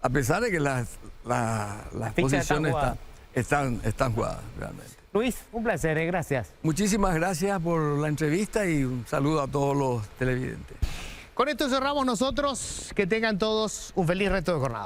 a pesar de que las posiciones están jugadas realmente. Luis, un placer, gracias. Muchísimas gracias por la entrevista y un saludo a todos los televidentes. Con esto cerramos nosotros. Que tengan todos un feliz resto de jornada.